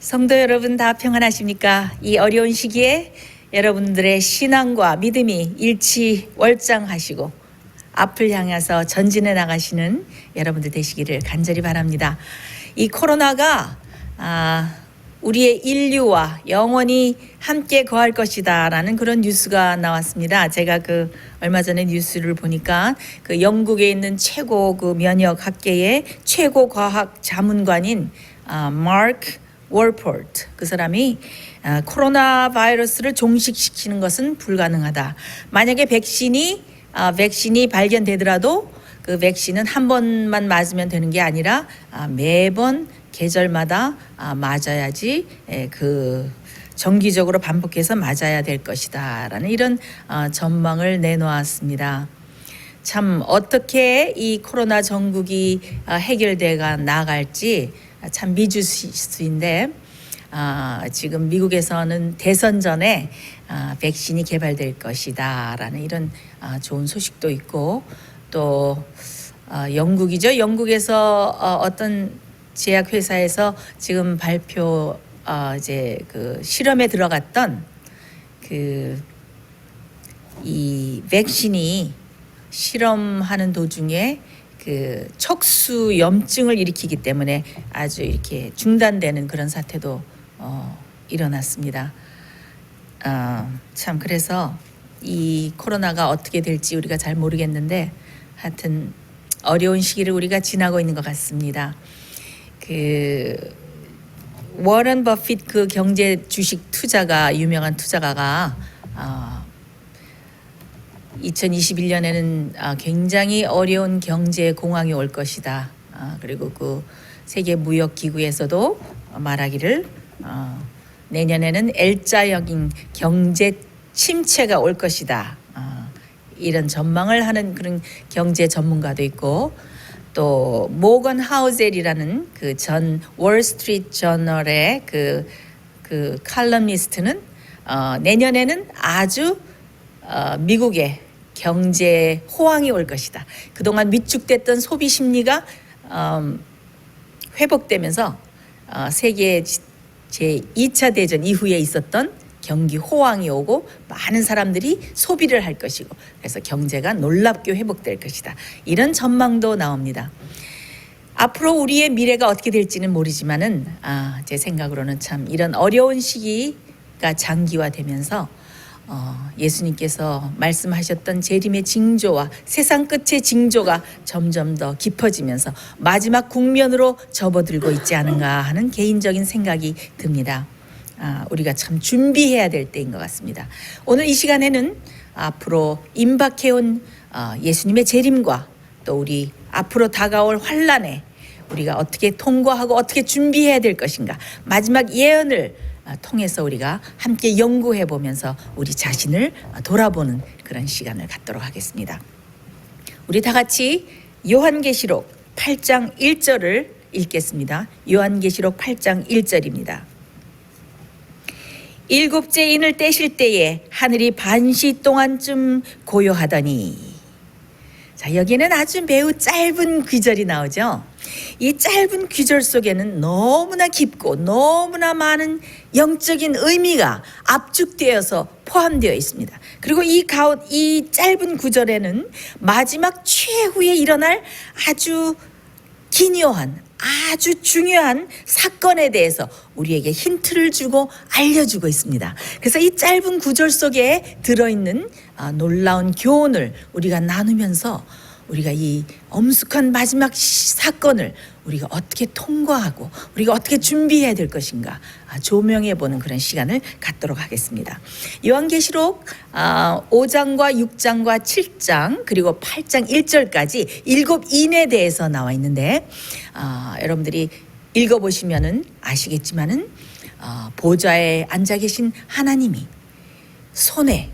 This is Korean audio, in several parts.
성도 여러분 다 평안하십니까? 이 어려운 시기에 여러분들의 신앙과 믿음이 일치월장하시고 앞을 향해서 전진해 나가시는 여러분들 되시기를 간절히 바랍니다. 이 코로나가 우리의 인류와 영원히 함께 거할 것이다 라는 그런 뉴스가 나왔습니다. 제가 얼마 전에 뉴스를 보니까 영국에 있는 최고 면역학계의 최고 과학 자문관인 마크 월포트, 그 사람이 코로나 바이러스를 종식시키는 것은 불가능하다. 만약에 백신이 발견되더라도 그 백신은 한 번만 맞으면 되는 게 아니라 매번 계절마다 맞아야지 정기적으로 반복해서 맞아야 될 것이다라는 이런 전망을 내놓았습니다. 참 어떻게 이 코로나 전국이 해결돼가 나갈지 참 미주수인데 지금 미국에서는 대선 전에 백신이 개발될 것이다라는 이런 좋은 소식도 있고 또 영국이죠. 영국에서 어떤 제약회사에서 지금 발표 이제 실험에 들어갔던 이 백신이 실험하는 도중에 척수 염증을 일으키기 때문에 아주 이렇게 중단되는 그런 사태도 일어났습니다. 참 그래서 이 코로나가 어떻게 될지 우리가 잘 모르겠는데 하여튼 어려운 시기를 우리가 지나고 있는 것 같습니다. 워런 버핏 경제 주식 투자가 유명한 투자가가 2021년에는 굉장히 어려운 경제 공황이 올 것이다. 그리고 세계 무역 기구에서도 말하기를 내년에는 L자형인 경제 침체가 올 것이다. 이런 전망을 하는 그런 경제 전문가도 있고 또 모건 하우젤이라는 전 월스트리트 저널의 칼럼니스트는 내년에는 아주 미국의 경제 호황이 올 것이다. 그동안 위축됐던 소비 심리가 회복되면서 세계 제2차 대전 이후에 있었던 경기 호황이 오고 많은 사람들이 소비를 할 것이고 그래서 경제가 놀랍게 회복될 것이다. 이런 전망도 나옵니다. 앞으로 우리의 미래가 어떻게 될지는 모르지만은 제 생각으로는 참 이런 어려운 시기가 장기화되면서 예수님께서 말씀하셨던 재림의 징조와 세상 끝의 징조가 점점 더 깊어지면서 마지막 국면으로 접어들고 있지 않은가 하는 개인적인 생각이 듭니다. 우리가 참 준비해야 될 때인 것 같습니다. 오늘 이 시간에는 앞으로 임박해온 예수님의 재림과 또 우리 앞으로 다가올 환난에 우리가 어떻게 통과하고 어떻게 준비해야 될 것인가 마지막 예언을 통해서 우리가 함께 연구해 보면서 우리 자신을 돌아보는 그런 시간을 갖도록 하겠습니다. 우리 다 같이 요한계시록 8장 1절을 읽겠습니다. 요한계시록 8장 1절입니다. 일곱째 인을 떼실 때에 하늘이 반시 동안쯤 고요하더니 자, 여기는 아주 매우 짧은 귀절이 나오죠. 이 짧은 귀절 속에는 너무나 깊고 너무나 많은 영적인 의미가 압축되어서 포함되어 있습니다. 그리고 이 짧은 구절에는 마지막 최후에 일어날 아주 기묘한 아주 중요한 사건에 대해서 우리에게 힌트를 주고 알려주고 있습니다. 그래서 이 짧은 구절 속에 들어있는 놀라운 교훈을 우리가 나누면서 우리가 이 엄숙한 마지막 사건을 우리가 어떻게 통과하고 우리가 어떻게 준비해야 될 것인가 조명해 보는 그런 시간을 갖도록 하겠습니다. 요한계시록 5장과 6장과 7장 그리고 8장 1절까지 일곱 인에 대해서 나와 있는데 여러분들이 읽어보시면은 아시겠지만은 보좌에 앉아 계신 하나님이 손에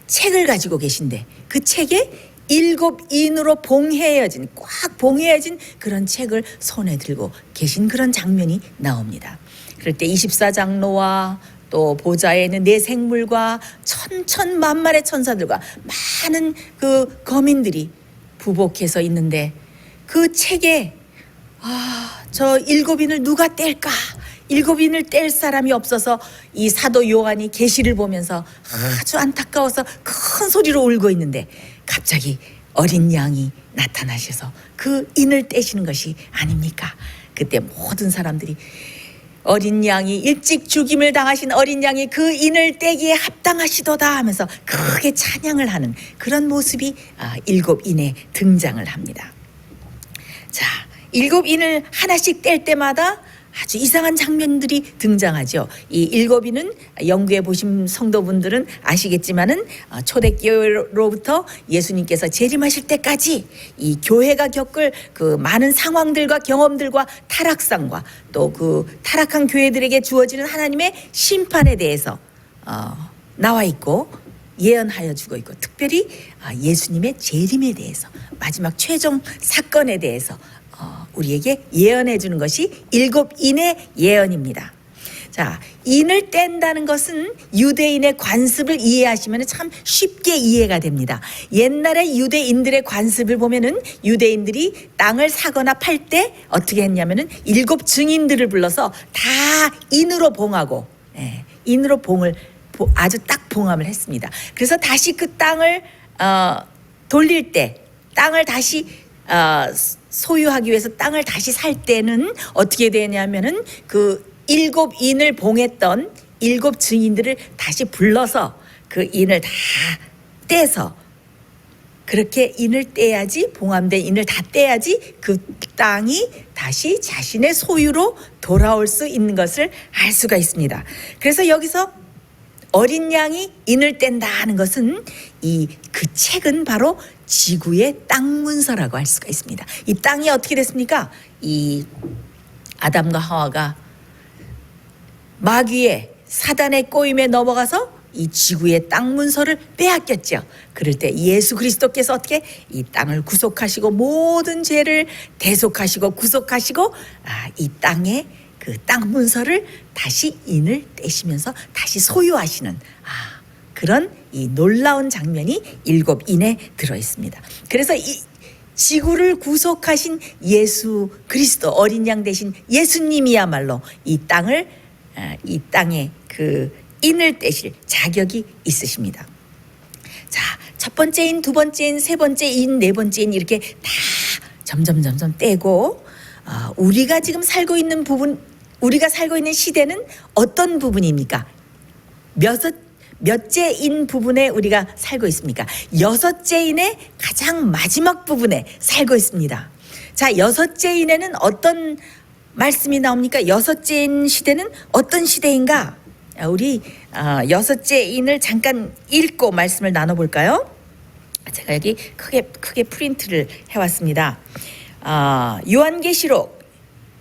책을 가지고 계신데 그 책에 일곱 인으로 꽉 봉해진 그런 책을 손에 들고 계신 그런 장면이 나옵니다. 그럴 때 24장로와 또 보좌에 있는 네 생물과 천천만만의 천사들과 많은 거민들이 부복해서 있는데 그 책에 저 일곱 인을 누가 뗄까 일곱 인을 뗄 사람이 없어서 이 사도 요한이 계시를 보면서 아주 안타까워서 큰 소리로 울고 있는데 갑자기 어린 양이 나타나셔서 그 인을 떼시는 것이 아닙니까? 그때 모든 사람들이 어린 양이 일찍 죽임을 당하신 어린 양이 그 인을 떼기에 합당하시도다 하면서 크게 찬양을 하는 그런 모습이 일곱 인에 등장을 합니다. 자, 일곱 인을 하나씩 뗄 때마다 아주 이상한 장면들이 등장하죠. 이 일곱 인은 영국에 보신 성도분들은 아시겠지만은 초대교회로부터 예수님께서 재림하실 때까지 이 교회가 겪을 그 많은 상황들과 경험들과 타락상과 또 그 타락한 교회들에게 주어지는 하나님의 심판에 대해서 나와 있고 예언하여 주고 있고, 특별히 예수님의 재림에 대해서, 마지막 최종 사건에 대해서 우리에게 예언해 주는 것이 일곱 인의 예언입니다. 자, 인을 뗀다는 것은 유대인의 관습을 이해하시면 참 쉽게 이해가 됩니다. 옛날에 유대인들의 관습을 보면은 유대인들이 땅을 사거나 팔 때 어떻게 했냐면은 일곱 증인들을 불러서 다 인으로 봉하고, 인으로 아주 딱 봉함을 했습니다. 그래서 다시 그 땅을 돌릴 때, 땅을 다시 소유하기 위해서 땅을 다시 살 때는 어떻게 되냐면은 그 일곱 인을 봉했던 일곱 증인들을 다시 불러서 그 인을 다 떼서, 그렇게 인을 떼야지, 봉함된 인을 다 떼야지 그 땅이 다시 자신의 소유로 돌아올 수 있는 것을 알 수가 있습니다. 그래서 여기서 어린 양이 인을 뗀다 하는 것은 그 책은 바로 지구의 땅 문서라고 할 수가 있습니다. 이 땅이 어떻게 됐습니까? 이 아담과 하와가 마귀의 사단의 꼬임에 넘어가서 이 지구의 땅 문서를 빼앗겼죠. 그럴 때 예수 그리스도께서 어떻게 이 땅을 구속하시고 모든 죄를 대속하시고 구속하시고 이 땅에 그 땅 문서를 다시 인을 떼시면서 다시 소유하시는 그런 이 놀라운 장면이 일곱 인에 들어 있습니다. 그래서 이 지구를 구속하신 예수 그리스도, 어린 양 대신 예수님이야말로 이 땅에 그 인을 떼실 자격이 있으십니다. 자, 첫 번째 인, 두 번째 인, 세 번째 인, 네 번째 인, 이렇게 다 점점 떼고 우리가 지금 살고 있는 우리가 살고 있는 시대는 어떤 부분입니까? 몇째 인 부분에 우리가 살고 있습니까? 여섯째 인의 가장 마지막 부분에 살고 있습니다. 자, 여섯째 인에는 어떤 말씀이 나옵니까? 여섯째 인 시대는 어떤 시대인가? 우리 여섯째 인을 잠깐 읽고 말씀을 나눠볼까요? 제가 여기 크게 프린트를 해왔습니다. 요한계시록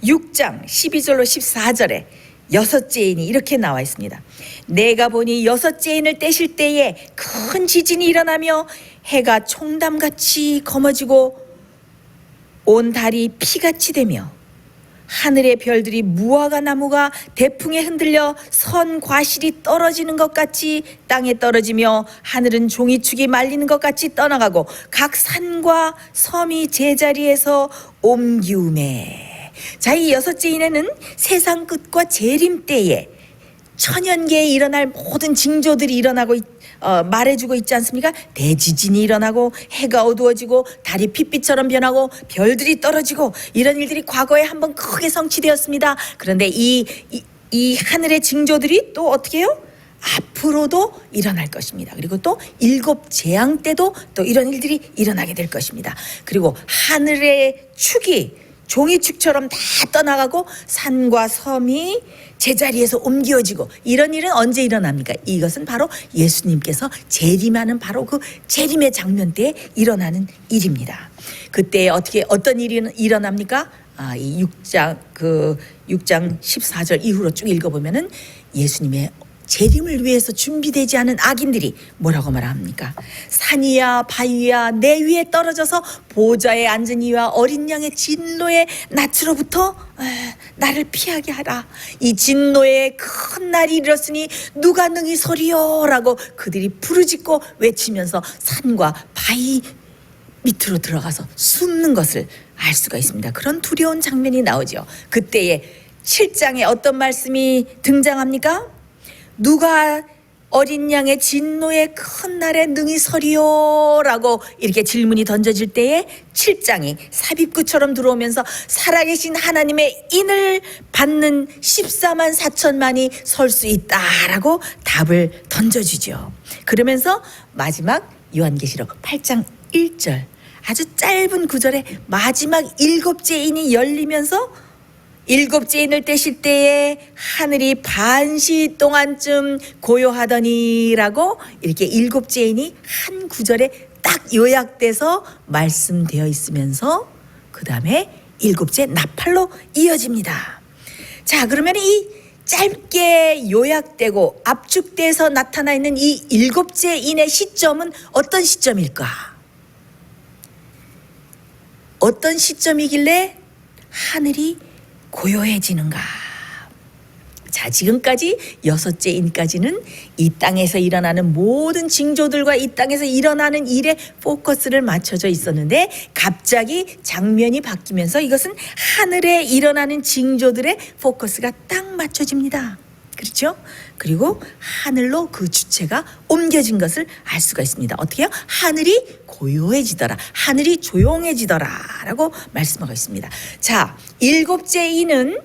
6장 12절로 14절에 여섯째 인이 이렇게 나와 있습니다. 내가 보니 여섯째 인을 떼실 때에 큰 지진이 일어나며 해가 총담같이 검어지고 온 달이 피같이 되며 하늘의 별들이 무화과 나무가 대풍에 흔들려 선 과실이 떨어지는 것 같이 땅에 떨어지며 하늘은 종이축이 말리는 것 같이 떠나가고 각 산과 섬이 제자리에서 옮기우매. 자, 이 여섯째 인에는 세상 끝과 재림 때에 천연계에 일어날 모든 징조들이 일어나고 말해주고 있지 않습니까? 대지진이 일어나고 해가 어두워지고 달이 핏빛처럼 변하고 별들이 떨어지고 이런 일들이 과거에 한번 크게 성취되었습니다. 그런데 이 하늘의 징조들이 또 어떻게 해요? 앞으로도 일어날 것입니다. 그리고 또 일곱 재앙 때도 또 이런 일들이 일어나게 될 것입니다. 그리고 하늘의 축이 종이축처럼 다 떠나가고 산과 섬이 제자리에서 옮겨지고 이런 일은 언제 일어납니까? 이것은 바로 예수님께서 재림하는 바로 그 재림의 장면 때에 일어나는 일입니다. 그때 어떤 일이 일어납니까? 이 6장 14절 이후로 쭉 읽어보면은 예수님의 재림을 위해서 준비되지 않은 악인들이 뭐라고 말합니까? 산이야 바위야 내 위에 떨어져서 보좌에 앉은 이와 어린 양의 진노의 낯으로부터 나를 피하게 하라. 이 진노의 큰 날이 이르렀으니 누가 능히 서리요 라고 그들이 부르짖고 외치면서 산과 바위 밑으로 들어가서 숨는 것을 알 수가 있습니다. 그런 두려운 장면이 나오죠. 그때에 7장에 어떤 말씀이 등장합니까? 누가 어린 양의 진노의 큰 날에 능히 서리요? 라고 이렇게 질문이 던져질 때에 7장이 삽입구처럼 들어오면서 살아계신 하나님의 인을 받는 14만 4천만이 설 수 있다라고 답을 던져주죠. 그러면서 마지막 요한계시록 8장 1절 아주 짧은 구절에 마지막 7째 인이 열리면서 7째 인을 떼실 때에 하늘이 반시 동안쯤 고요하더니라고 이렇게 7째 인이 한 구절에 딱 요약돼서 말씀되어 있으면서 그 다음에 7째 나팔로 이어집니다. 자, 그러면 이 짧게 요약되고 압축돼서 나타나 있는 이 7째 인의 시점은 어떤 시점일까? 어떤 시점이길래 하늘이 고요해지는가? 자, 지금까지 6째 인까지는 이 땅에서 일어나는 모든 징조들과 이 땅에서 일어나는 일에 포커스를 맞춰져 있었는데 갑자기 장면이 바뀌면서 이것은 하늘에 일어나는 징조들의 포커스가 딱 맞춰집니다. 그렇죠? 그리고 하늘로 그 주체가 옮겨진 것을 알 수가 있습니다. 어떻게요? 하늘이 고요해지더라. 하늘이 조용해지더라. 라고 말씀하고 있습니다. 자, 7째 인은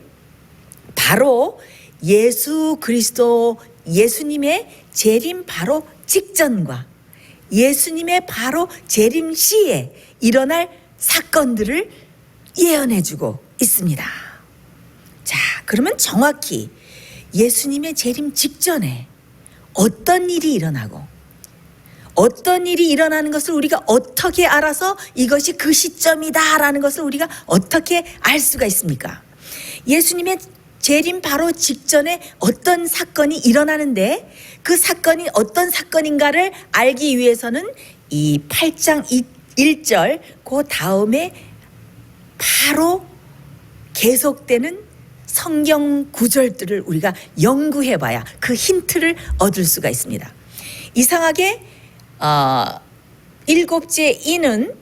바로 예수 그리스도 예수님의 재림 바로 직전과 예수님의 바로 재림 시에 일어날 사건들을 예언해주고 있습니다. 자, 그러면 정확히 예수님의 재림 직전에 어떤 일이 일어나고 어떤 일이 일어나는 것을 우리가 어떻게 알아서 이것이 그 시점이다라는 것을 우리가 어떻게 알 수가 있습니까? 예수님의 재림 바로 직전에 어떤 사건이 일어나는데 그 사건이 어떤 사건인가를 알기 위해서는 이 8장 1절 그 다음에 바로 계속되는 성경 구절들을 우리가 연구해봐야 그 힌트를 얻을 수가 있습니다. 이상하게 7째 인은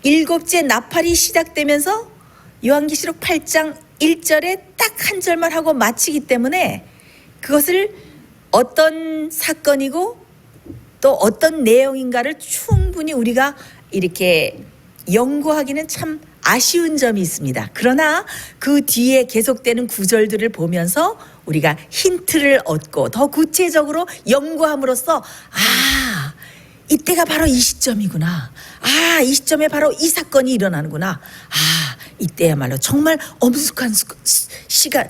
7째 나팔이 시작되면서 요한계시록 8장 1절에 딱 한 절만 하고 마치기 때문에 그것을 어떤 사건이고 또 어떤 내용인가를 충분히 우리가 이렇게 연구하기는 참 아쉬운 점이 있습니다. 그러나 그 뒤에 계속되는 구절들을 보면서 우리가 힌트를 얻고 더 구체적으로 연구함으로써 이때가 바로 이 시점이구나. 이 시점에 바로 이 사건이 일어나는구나. 이때야말로 정말 엄숙한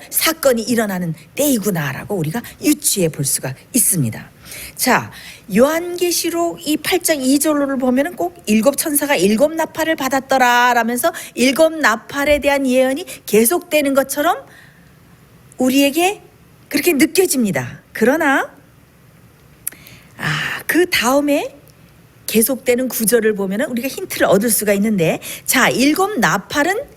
사건이 일어나는 때이구나라고 우리가 유추해 볼 수가 있습니다. 자, 요한계시록 이 8장 2절을 보면은 꼭 7천사가 7나팔을 받았더라 라면서 7나팔에 대한 예언이 계속되는 것처럼 우리에게 그렇게 느껴집니다. 그러나 그 다음에 계속되는 구절을 보면은 우리가 힌트를 얻을 수가 있는데, 자, 7나팔은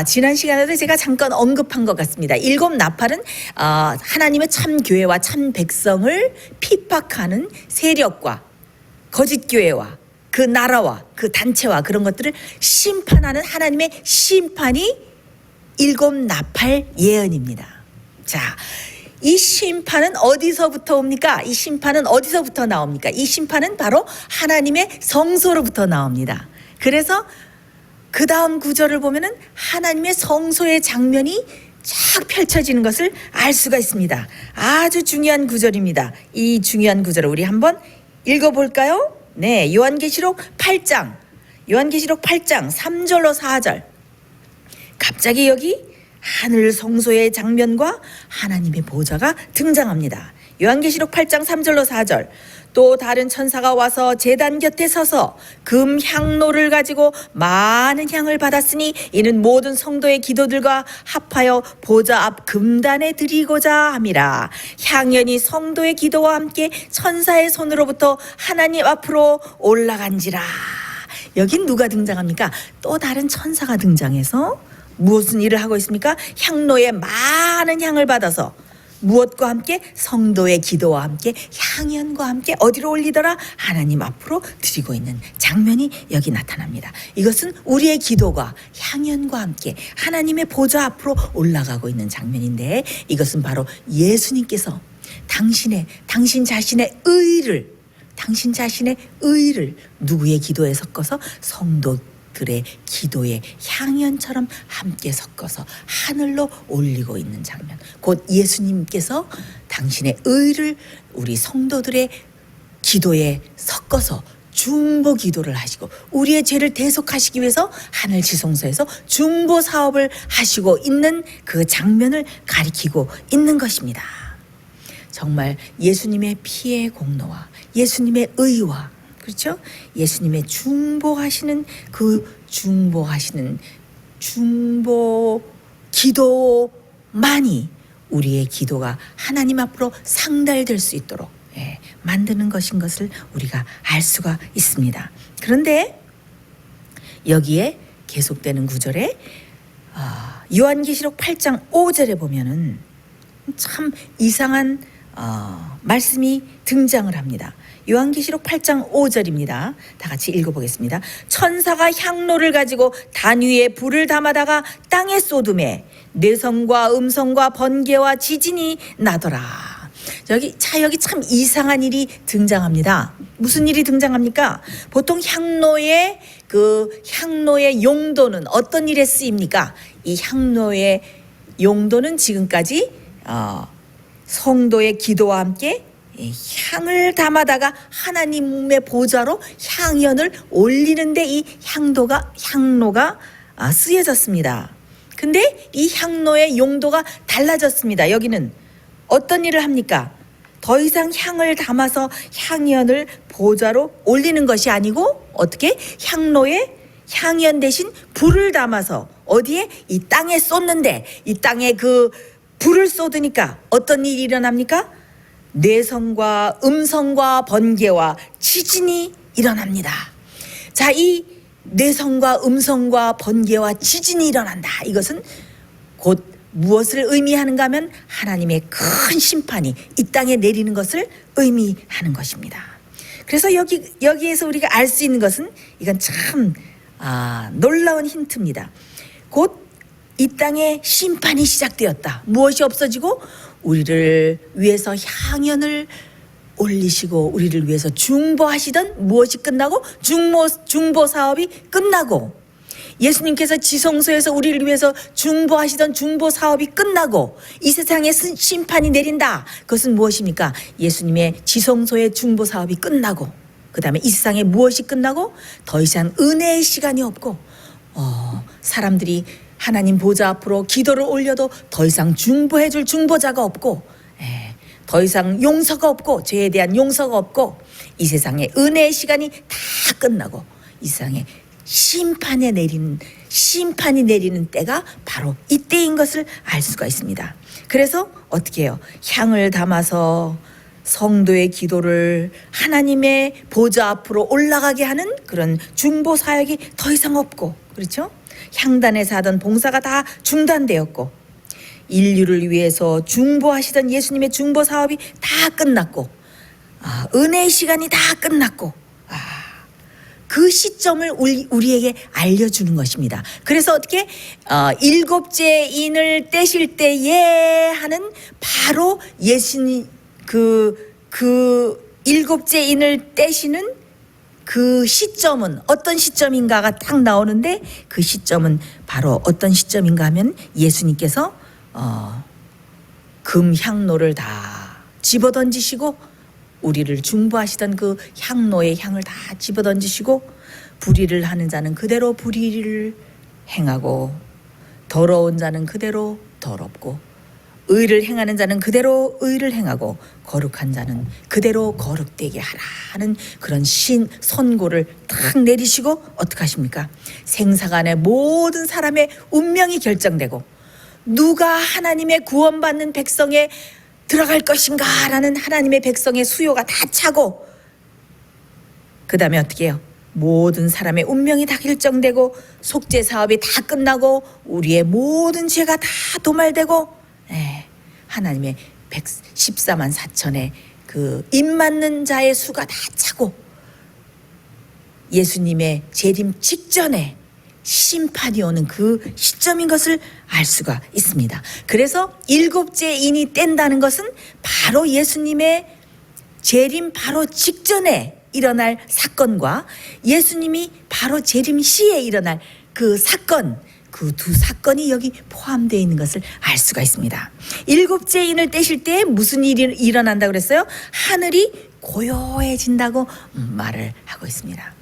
지난 시간에도 제가 잠깐 언급한 것 같습니다. 7나팔은 하나님의 참 교회와 참 백성을 핍박하는 세력과 거짓 교회와 그 나라와 그 단체와 그런 것들을 심판하는 하나님의 심판이 7나팔 예언입니다. 자, 이 심판은 어디서부터 옵니까? 이 심판은 어디서부터 나옵니까? 이 심판은 바로 하나님의 성소로부터 나옵니다. 그래서 그 다음 구절을 보면은 하나님의 성소의 장면이 쫙 펼쳐지는 것을 알 수가 있습니다. 아주 중요한 구절입니다. 이 중요한 구절을 우리 한번 읽어볼까요? 네, 요한계시록 8장 3절로 4절. 갑자기 여기 하늘 성소의 장면과 하나님의 보좌가 등장합니다. 요한계시록 8장 3절로 4절. 또 다른 천사가 와서 제단 곁에 서서 금 향로를 가지고 많은 향을 받았으니 이는 모든 성도의 기도들과 합하여 보좌 앞 금단에 드리고자 함이라. 향연이 성도의 기도와 함께 천사의 손으로부터 하나님 앞으로 올라간지라. 여긴 누가 등장합니까? 또 다른 천사가 등장해서 무슨 일을 하고 있습니까? 향로에 많은 향을 받아서 무엇과 함께? 성도의 기도와 함께 향연과 함께 어디로 올리더라? 하나님 앞으로 드리고 있는 장면이 여기 나타납니다. 이것은 우리의 기도가 향연과 함께 하나님의 보좌 앞으로 올라가고 있는 장면인데, 이것은 바로 예수님께서 당신 자신의 의를 누구의 기도에 섞어서? 성도들의 기도에 향연처럼 함께 섞어서 하늘로 올리고 있는 장면. 곧 예수님께서 당신의 의를 우리 성도들의 기도에 섞어서 중보 기도를 하시고 우리의 죄를 대속하시기 위해서 하늘 지성소에서 중보 사업을 하시고 있는 그 장면을 가리키고 있는 것입니다. 정말 예수님의 피의 공로와 예수님의 의와, 그렇죠? 예수님의 중보 기도만이 우리의 기도가 하나님 앞으로 상달될 수 있도록 만드는 것인 것을 우리가 알 수가 있습니다. 그런데 여기에 계속되는 구절에 요한계시록 8장 5절에 보면은 참 이상한 말씀이 등장을 합니다. 요한계시록 8장 5절입니다. 다 같이 읽어보겠습니다. 천사가 향로를 가지고 단 위에 불을 담아다가 땅에 쏟음에 뇌성과 음성과 번개와 지진이 나더라. 여기 참 이상한 일이 등장합니다. 무슨 일이 등장합니까? 보통 향로의 용도는 어떤 일에 쓰입니까? 이 향로의 용도는 지금까지 성도의 기도와 함께 향을 담아다가 하나님의 보좌로 향연을 올리는데 이 향로가 쓰여졌습니다. 근데 이 향로의 용도가 달라졌습니다. 여기는 어떤 일을 합니까? 더 이상 향을 담아서 향연을 보좌로 올리는 것이 아니고 어떻게? 향로에 향연 대신 불을 담아서 어디에? 이 땅에 쏟는데, 이 땅에 그 불을 쏟으니까 어떤 일이 일어납니까? 뇌성과 음성과 번개와 지진이 일어납니다. 자, 이 뇌성과 음성과 번개와 지진이 일어난다. 이것은 곧 무엇을 의미하는가 하면 하나님의 큰 심판이 이 땅에 내리는 것을 의미하는 것입니다. 그래서 여기에서 우리가 알 수 있는 것은 이건 참 놀라운 힌트입니다. 곧 이 땅에 심판이 시작되었다. 무엇이 없어지고? 우리를 위해서 향연을 올리시고 우리를 위해서 중보하시던 무엇이 끝나고? 중보 사업이 끝나고, 예수님께서 지성소에서 우리를 위해서 중보하시던 중보 사업이 끝나고 이 세상에 심판이 내린다. 그것은 무엇입니까? 예수님의 지성소의 중보 사업이 끝나고, 그 다음에 이 세상에 무엇이 끝나고? 더 이상 은혜의 시간이 없고 사람들이 하나님 보좌 앞으로 기도를 올려도 더 이상 중보해줄 중보자가 없고, 더 이상 용서가 없고, 죄에 대한 용서가 없고, 이 세상에 은혜의 시간이 다 끝나고 이 세상에 심판이 내리는 때가 바로 이때인 것을 알 수가 있습니다. 그래서 어떻게 해요? 향을 담아서 성도의 기도를 하나님의 보좌 앞으로 올라가게 하는 그런 중보 사역이 더 이상 없고, 그렇죠? 향단에서 하던 봉사가 다 중단되었고, 인류를 위해서 중보하시던 예수님의 중보 사업이 다 끝났고, 은혜의 시간이 다 끝났고, 그 시점을 우리에게 알려주는 것입니다. 그래서 어떻게 일곱째 인을 떼실 때에 하는 바로 예수님 그 일곱째 인을 떼시는 그 시점은 어떤 시점인가가 딱 나오는데, 그 시점은 바로 어떤 시점인가 하면 예수님께서 금 향로를 다 집어던지시고 우리를 중보하시던 그 향로의 향을 다 집어던지시고, 불의를 하는 자는 그대로 불의를 행하고 더러운 자는 그대로 더럽고 의를 행하는 자는 그대로 의를 행하고 거룩한 자는 그대로 거룩되게 하라는 그런 선고를 딱 내리시고 어떻게 하십니까? 생사간의 모든 사람의 운명이 결정되고 누가 하나님의 구원받는 백성에 들어갈 것인가 라는 하나님의 백성의 수요가 다 차고, 그 다음에 어떻게 해요? 모든 사람의 운명이 다 결정되고 속죄 사업이 다 끝나고 우리의 모든 죄가 다 도말되고 하나님의 114만 4천의 그 입맞는 자의 수가 다 차고 예수님의 재림 직전에 심판이 오는 그 시점인 것을 알 수가 있습니다. 그래서 일곱째 인이 뗀다는 것은 바로 예수님의 재림 바로 직전에 일어날 사건과 예수님이 바로 재림 시에 일어날 그 사건, 그 두 사건이 여기 포함되어 있는 것을 알 수가 있습니다. 일곱째 인을 떼실 때 무슨 일이 일어난다고 그랬어요? 하늘이 고요해진다고 말을 하고 있습니다.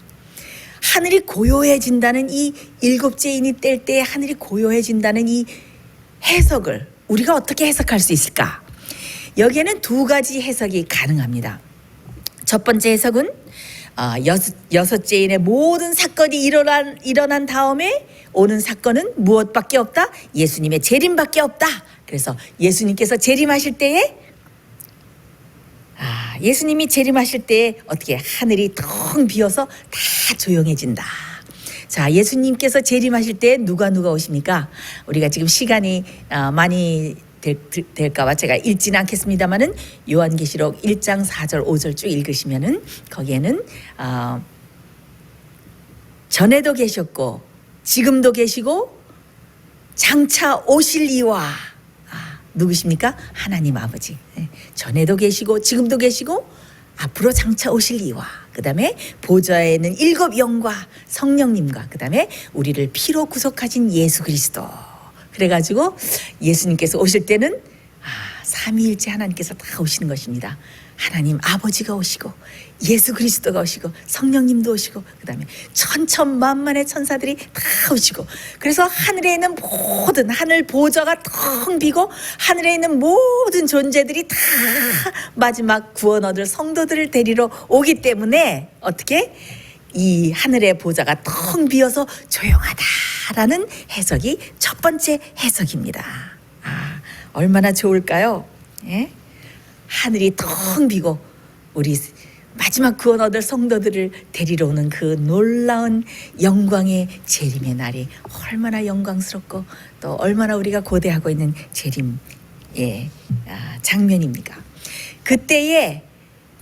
하늘이 고요해진다는 이 일곱째 인이 뗄 때 하늘이 고요해진다는 이 해석을 우리가 어떻게 해석할 수 있을까? 여기에는 두 가지 해석이 가능합니다. 첫 번째 해석은 여섯째 인의 모든 사건이 일어난 다음에 오는 사건은 무엇밖에 없다? 예수님의 재림밖에 없다. 그래서 예수님께서 재림하실 때에 예수님이 재림하실 때에 어떻게 하늘이 텅 비어서 다 조용해진다. 자, 예수님께서 재림하실 때 누가 오십니까? 우리가 지금 시간이 많이 될까봐 제가 읽지는 않겠습니다만은 요한계시록 1장 4절 5절 쭉 읽으시면은 거기에는 전에도 계셨고 지금도 계시고 장차 오실 이와 누구십니까? 하나님 아버지. 전에도 계시고 지금도 계시고 앞으로 장차 오실 이와 그 다음에 보좌에 있는 일곱 영과 성령님과 그 다음에 우리를 피로 구속하신 예수 그리스도. 그래가지고 예수님께서 오실 때는 삼위일체 하나님께서 다 오시는 것입니다. 하나님 아버지가 오시고 예수 그리스도가 오시고 성령님도 오시고 그 다음에 천천만만의 천사들이 다 오시고 그래서 하늘에 있는 모든 하늘 보좌가 텅 비고 하늘에 있는 모든 존재들이 다 마지막 구원 얻을 성도들을 데리러 오기 때문에 어떻게 이 하늘의 보좌가 텅 비어서 조용하다라는 해석이 첫 번째 해석입니다. 얼마나 좋을까요? 예? 하늘이 텅 비고 우리 마지막 구원 얻을 성도들을 데리러 오는 그 놀라운 영광의 재림의 날이 얼마나 영광스럽고 또 얼마나 우리가 고대하고 있는 재림의 장면입니까? 그때에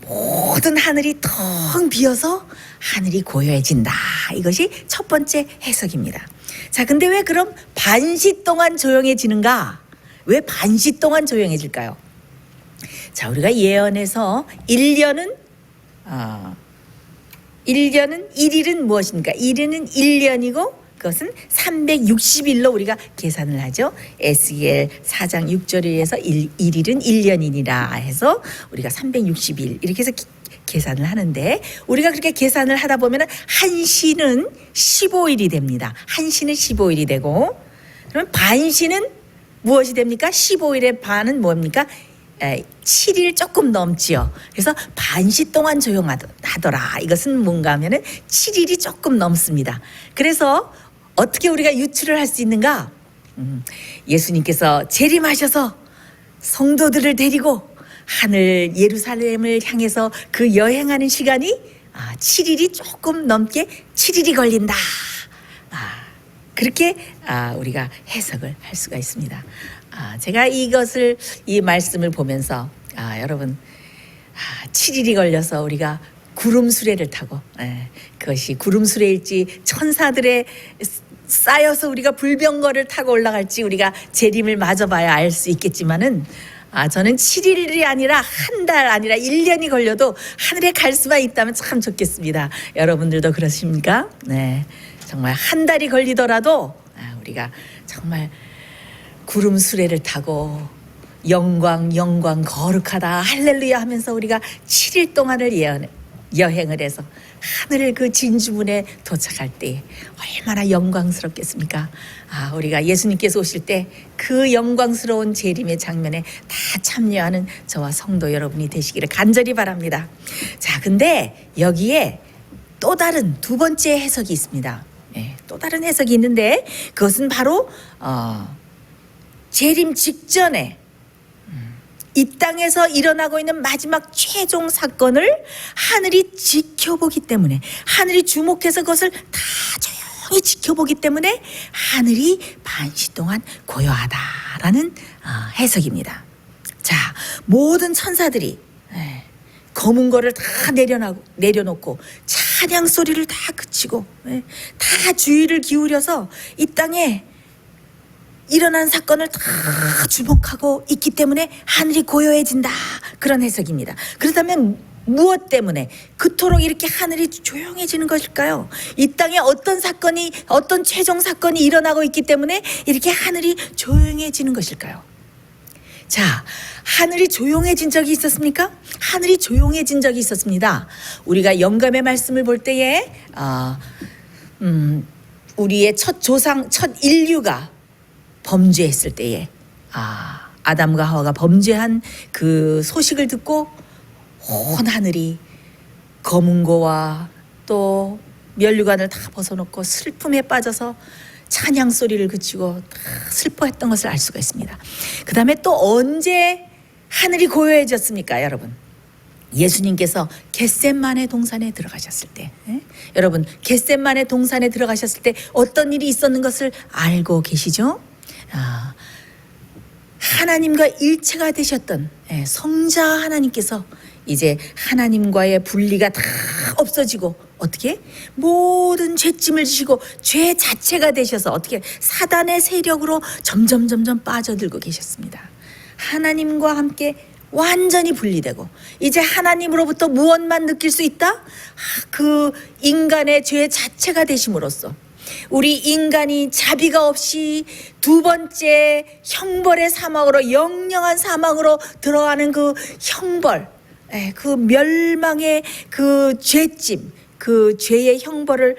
모든 하늘이 텅 비어서 하늘이 고요해진다. 이것이 첫 번째 해석입니다. 자, 근데 왜 그럼 반시 동안 조용해지는가? 왜 반시 동안 조용해질까요? 자, 우리가 예언에서 1년은 1일은 무엇입니까? 1일은 1년이고 그것은 360일로 우리가 계산을 하죠. 에스겔 4장 6절에 의해서 1일은 1년이니라 해서 우리가 360일 이렇게 해서 계산을 하는데 우리가 그렇게 계산을 하다 보면 한 시는 15일이 됩니다. 한 시는 15일이 되고 그러면 반시는 무엇이 됩니까? 15일의 반은 뭡니까? 7일 조금 넘지요. 그래서 반시 동안 조용하더라. 이것은 뭔가 하면은 7일이 조금 넘습니다. 그래서 어떻게 우리가 유추를 할 수 있는가? 예수님께서 재림하셔서 성도들을 데리고 하늘 예루살렘을 향해서 그 여행하는 시간이 7일이 조금 넘게 7일이 걸린다. 그렇게 우리가 해석을 할 수가 있습니다. 제가 이 말씀을 보면서 여러분 7일이 걸려서 우리가 구름 수레를 타고 그것이 구름 수레일지 천사들의 쌓여서 우리가 불병거를 타고 올라갈지 우리가 재림을 마저 봐야 알 수 있겠지만은 저는 7일이 아니라 한 달 아니라 1년이 걸려도 하늘에 갈 수만 있다면 참 좋겠습니다. 여러분들도 그러십니까? 네, 정말 한 달이 걸리더라도 우리가 정말 구름 수레를 타고 영광 거룩하다 할렐루야 하면서 우리가 7일 동안을 여행을 해서 하늘 그 진주문에 도착할 때 얼마나 영광스럽겠습니까? 우리가 예수님께서 오실 때 그 영광스러운 재림의 장면에 다 참여하는 저와 성도 여러분이 되시기를 간절히 바랍니다. 자, 근데 여기에 또 다른 두 번째 해석이 있습니다. 또 다른 해석이 있는데 그것은 바로 재림 직전에 이 땅에서 일어나고 있는 마지막 최종 사건을 하늘이 지켜보기 때문에 하늘이 주목해서 그것을 다 조용히 지켜보기 때문에 하늘이 반시 동안 고요하다라는 해석입니다. 자, 모든 천사들이 검은 거를 다 내려놓고 찬양 소리를 다 그치고 다 주의를 기울여서 이 땅에 일어난 사건을 다 주목하고 있기 때문에 하늘이 고요해진다. 그런 해석입니다. 그렇다면 무엇 때문에 그토록 이렇게 하늘이 조용해지는 것일까요? 이 땅에 어떤 최종 사건이 일어나고 있기 때문에 이렇게 하늘이 조용해지는 것일까요? 자, 하늘이 조용해진 적이 있었습니까? 하늘이 조용해진 적이 있었습니다. 우리가 영감의 말씀을 볼 때에 우리의 첫 조상, 첫 인류가 범죄했을 때에 아담과 하와가 범죄한 그 소식을 듣고 온 하늘이 검은 고와 또 면류관을 다 벗어놓고 슬픔에 빠져서 찬양 소리를 그치고 다 슬퍼했던 것을 알 수가 있습니다. 그 다음에 또 언제 하늘이 고요해졌습니까, 여러분? 예수님께서 겟셋마네 동산에 들어가셨을 때, 여러분 겟셋마네 동산에 들어가셨을 때 어떤 일이 있었는 것을 알고 계시죠? 하나님과 일체가 되셨던 성자 하나님께서 이제 하나님과의 분리가 다 없어지고 어떻게 모든 죄짐을 지시고 죄 자체가 되셔서 어떻게 사단의 세력으로 점점 빠져들고 계셨습니다. 하나님과 함께 완전히 분리되고 이제 하나님으로부터 무엇만 느낄 수 있다? 그 인간의 죄 자체가 되심으로써 우리 인간이 자비가 없이 두 번째 형벌의 사망으로 영영한 사망으로 들어가는 그 형벌, 그 멸망의 그 죄짐, 그 죄의 형벌을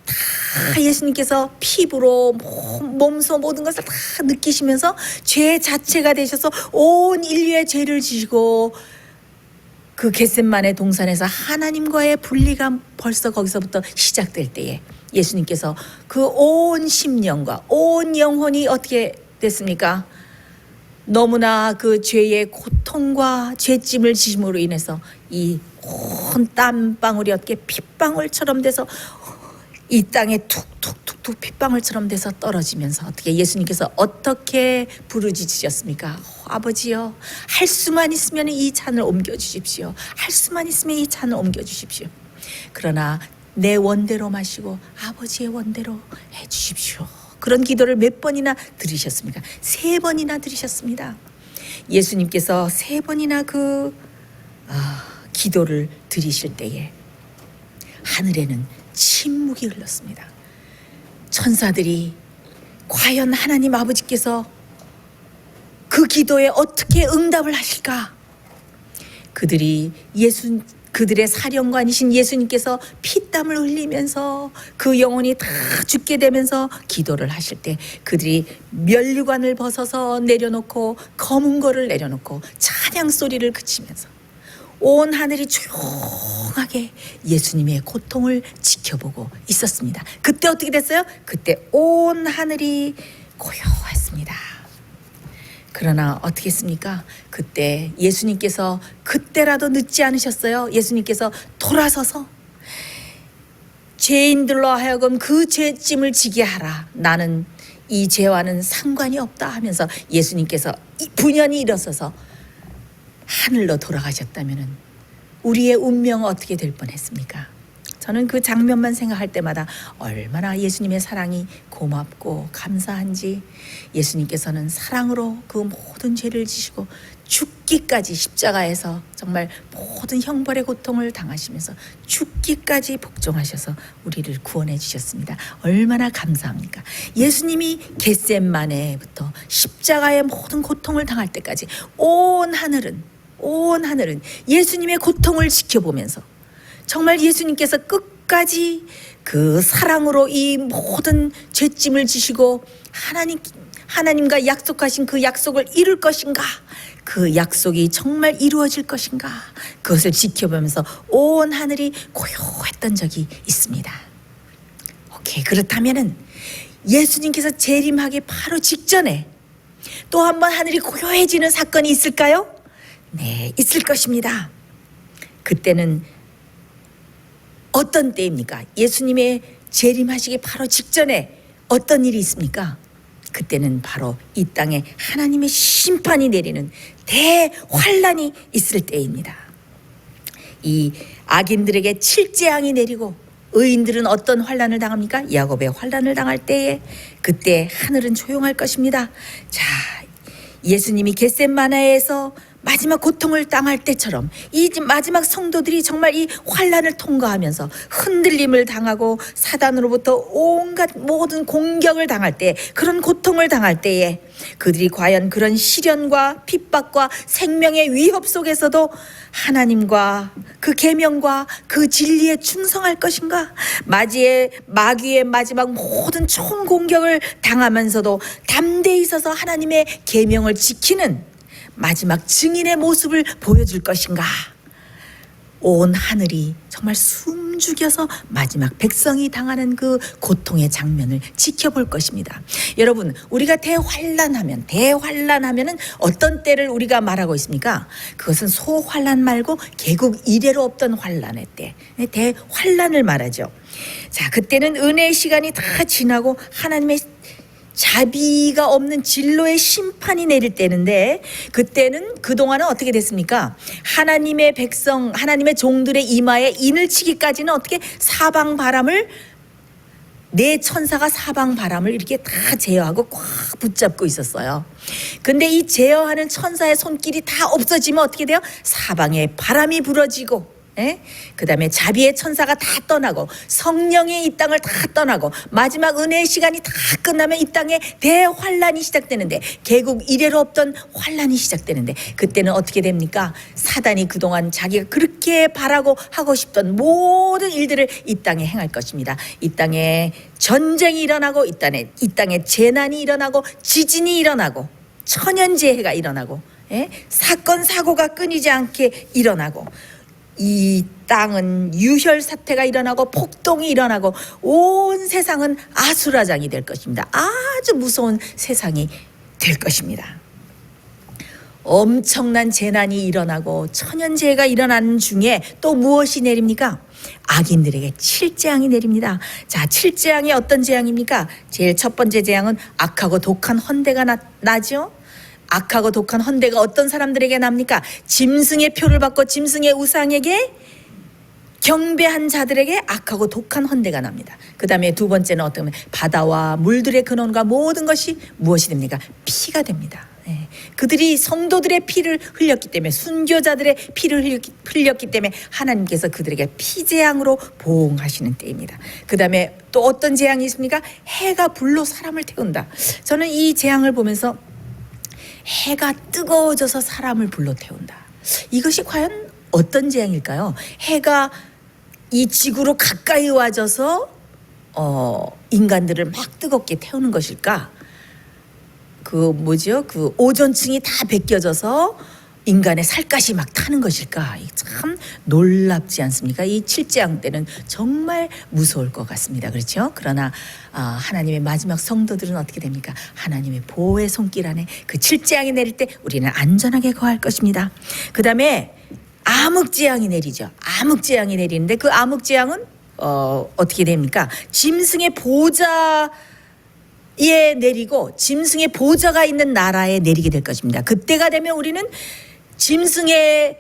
다 예수님께서 피부로 몸소 모든 것을 다 느끼시면서 죄 자체가 되셔서 온 인류의 죄를 지시고 그 겟셋마네 동산에서 하나님과의 분리가 벌써 거기서부터 시작될 때에 예수님께서 그 온 심령과 온 영혼이 어떻게 됐습니까? 너무나 그 죄의 고통과 죄짐을 지심으로 인해서 이 온 땀방울이 어떻게 핏방울처럼 돼서 이 땅에 툭툭툭툭 핏방울처럼 돼서 떨어지면서 어떻게 예수님께서 어떻게 부르짖으셨습니까? 아버지여, 할 수만 있으면 이 잔을 옮겨주십시오. 할 수만 있으면 이 잔을 옮겨주십시오. 그러나 내 원대로 마시고 아버지의 원대로 해주십시오. 그런 기도를 몇 번이나 들으셨습니까? 3번이나 들으셨습니다. 예수님께서 3번이나 그 기도를 드리실 때에 하늘에는 침묵이 흘렀습니다. 천사들이 과연 하나님 아버지께서 그 기도에 어떻게 응답을 하실까? 그들의 사령관이신 예수님께서 피땀을 흘리면서 그 영혼이 다 죽게 되면서 기도를 하실 때 그들이 면류관을 벗어서 내려놓고 검은 거를 내려놓고 찬양 소리를 그치면서 온 하늘이 조용하게 예수님의 고통을 지켜보고 있었습니다. 그때 어떻게 됐어요? 그때 온 하늘이 고요했습니다. 그러나 어떻게 했습니까? 그때 예수님께서 그때라도 늦지 않으셨어요. 예수님께서 돌아서서 죄인들로 하여금 그 죄짐을 지게 하라. 나는 이 죄와는 상관이 없다 하면서 예수님께서 분연히 일어서서 하늘로 돌아가셨다면 우리의 운명은 어떻게 될 뻔했습니까? 저는 그 장면만 생각할 때마다 얼마나 예수님의 사랑이 고맙고 감사한지 예수님께서는 사랑으로 그 모든 죄를 지시고 죽기까지 십자가에서 정말 모든 형벌의 고통을 당하시면서 죽기까지 복종하셔서 우리를 구원해 주셨습니다. 얼마나 감사합니까? 예수님이 겟셋마네부터 십자가의 모든 고통을 당할 때까지 온 하늘은 예수님의 고통을 지켜보면서 정말 예수님께서 끝까지 그 사랑으로 이 모든 죄짐을 지시고 하나님과 약속하신 그 약속을 이룰 것인가, 그 약속이 정말 이루어질 것인가, 그것을 지켜보면서 온 하늘이 고요했던 적이 있습니다. 오케이, 그렇다면은 예수님께서 재림하기 바로 직전에 또 한 번 하늘이 고요해지는 사건이 있을까요? 네, 있을 것입니다. 그때는 어떤 때입니까? 예수님의 재림하시기 바로 직전에 어떤 일이 있습니까? 그때는 바로 이 땅에 하나님의 심판이 내리는 대환란이 있을 때입니다. 이 악인들에게 칠재앙이 내리고 의인들은 어떤 환란을 당합니까? 야곱의 환란을 당할 때에 그때 하늘은 조용할 것입니다. 자, 예수님이 겟셋마네에서 마지막 고통을 당할 때처럼 이 마지막 성도들이 정말 이 환란을 통과하면서 흔들림을 당하고 사단으로부터 온갖 모든 공격을 당할 때, 그런 고통을 당할 때에 그들이 과연 그런 시련과 핍박과 생명의 위협 속에서도 하나님과 그 계명과 그 진리에 충성할 것인가? 마귀의 마지막 모든 총공격을 당하면서도 담대히 서서 하나님의 계명을 지키는 마지막 증인의 모습을 보여줄 것인가? 온 하늘이 정말 숨죽여서 마지막 백성이 당하는 그 고통의 장면을 지켜볼 것입니다. 여러분, 우리가 대환란하면은 어떤 때를 우리가 말하고 있습니까? 그것은 소환란 말고 개국 이래로 없던 환란의 때, 대환란을 말하죠. 자, 그때는 은혜의 시간이 다 지나고 하나님의 자비가 없는 진로의 심판이 내릴 때인데, 그때는 그동안은 어떻게 됐습니까? 하나님의 백성, 하나님의 종들의 이마에 인을 치기까지는 어떻게 사방 바람을, 네 천사가 사방 바람을 이렇게 다 제어하고 꽉 붙잡고 있었어요. 근데 이 제어하는 천사의 손길이 다 없어지면 어떻게 돼요? 사방에 바람이 불어지고, 그 다음에 자비의 천사가 다 떠나고 성령이 이 땅을 다 떠나고 마지막 은혜의 시간이 다 끝나면 이 땅에 대환란이 시작되는데, 개국 이래로 없던 환란이 시작되는데, 그때는 어떻게 됩니까? 사단이 그동안 자기가 그렇게 바라고 하고 싶던 모든 일들을 이 땅에 행할 것입니다. 이 땅에 전쟁이 일어나고, 이 땅에 재난이 일어나고, 지진이 일어나고, 천연재해가 일어나고, 사건 사고가 끊이지 않게 일어나고, 이 땅은 유혈 사태가 일어나고 폭동이 일어나고 온 세상은 아수라장이 될 것입니다. 아주 무서운 세상이 될 것입니다. 엄청난 재난이 일어나고 천연재해가 일어나는 중에 또 무엇이 내립니까? 악인들에게 칠재앙이 내립니다. 자, 칠재앙이 어떤 재앙입니까? 제일 첫 번째 재앙은 악하고 독한 헌대가 나죠. 악하고 독한 헌대가 어떤 사람들에게 납니까? 짐승의 표를 받고 짐승의 우상에게 경배한 자들에게 악하고 독한 헌대가 납니다. 그 다음에 두 번째는 어떤, 바다와 물들의 근원과 모든 것이 무엇이 됩니까? 피가 됩니다. 그들이 성도들의 피를 흘렸기 때문에, 순교자들의 피를 흘렸기 때문에 하나님께서 그들에게 피재앙으로 보응하시는 때입니다. 그 다음에 또 어떤 재앙이 있습니까? 해가 불로 사람을 태운다. 저는 이 재앙을 보면서 해가 뜨거워져서 사람을 불러 태운다. 이것이 과연 어떤 재앙일까요? 해가 이 지구로 가까이 와져서 인간들을 막 뜨겁게 태우는 것일까? 그 오존층이 다 벗겨져서 인간의 살갗이 막 타는 것일까? 참 놀랍지 않습니까? 이 칠재앙 때는 정말 무서울 것 같습니다. 그렇죠? 그러나 하나님의 마지막 성도들은 어떻게 됩니까? 하나님의 보호의 손길 안에 그 칠재앙이 내릴 때 우리는 안전하게 거할 것입니다. 그 다음에 암흑재앙이 내리죠. 암흑재앙이 내리는데 그 암흑재앙은 어떻게 됩니까? 짐승의 보좌에 내리고 짐승의 보좌가 있는 나라에 내리게 될 것입니다. 그때가 되면 우리는 짐승의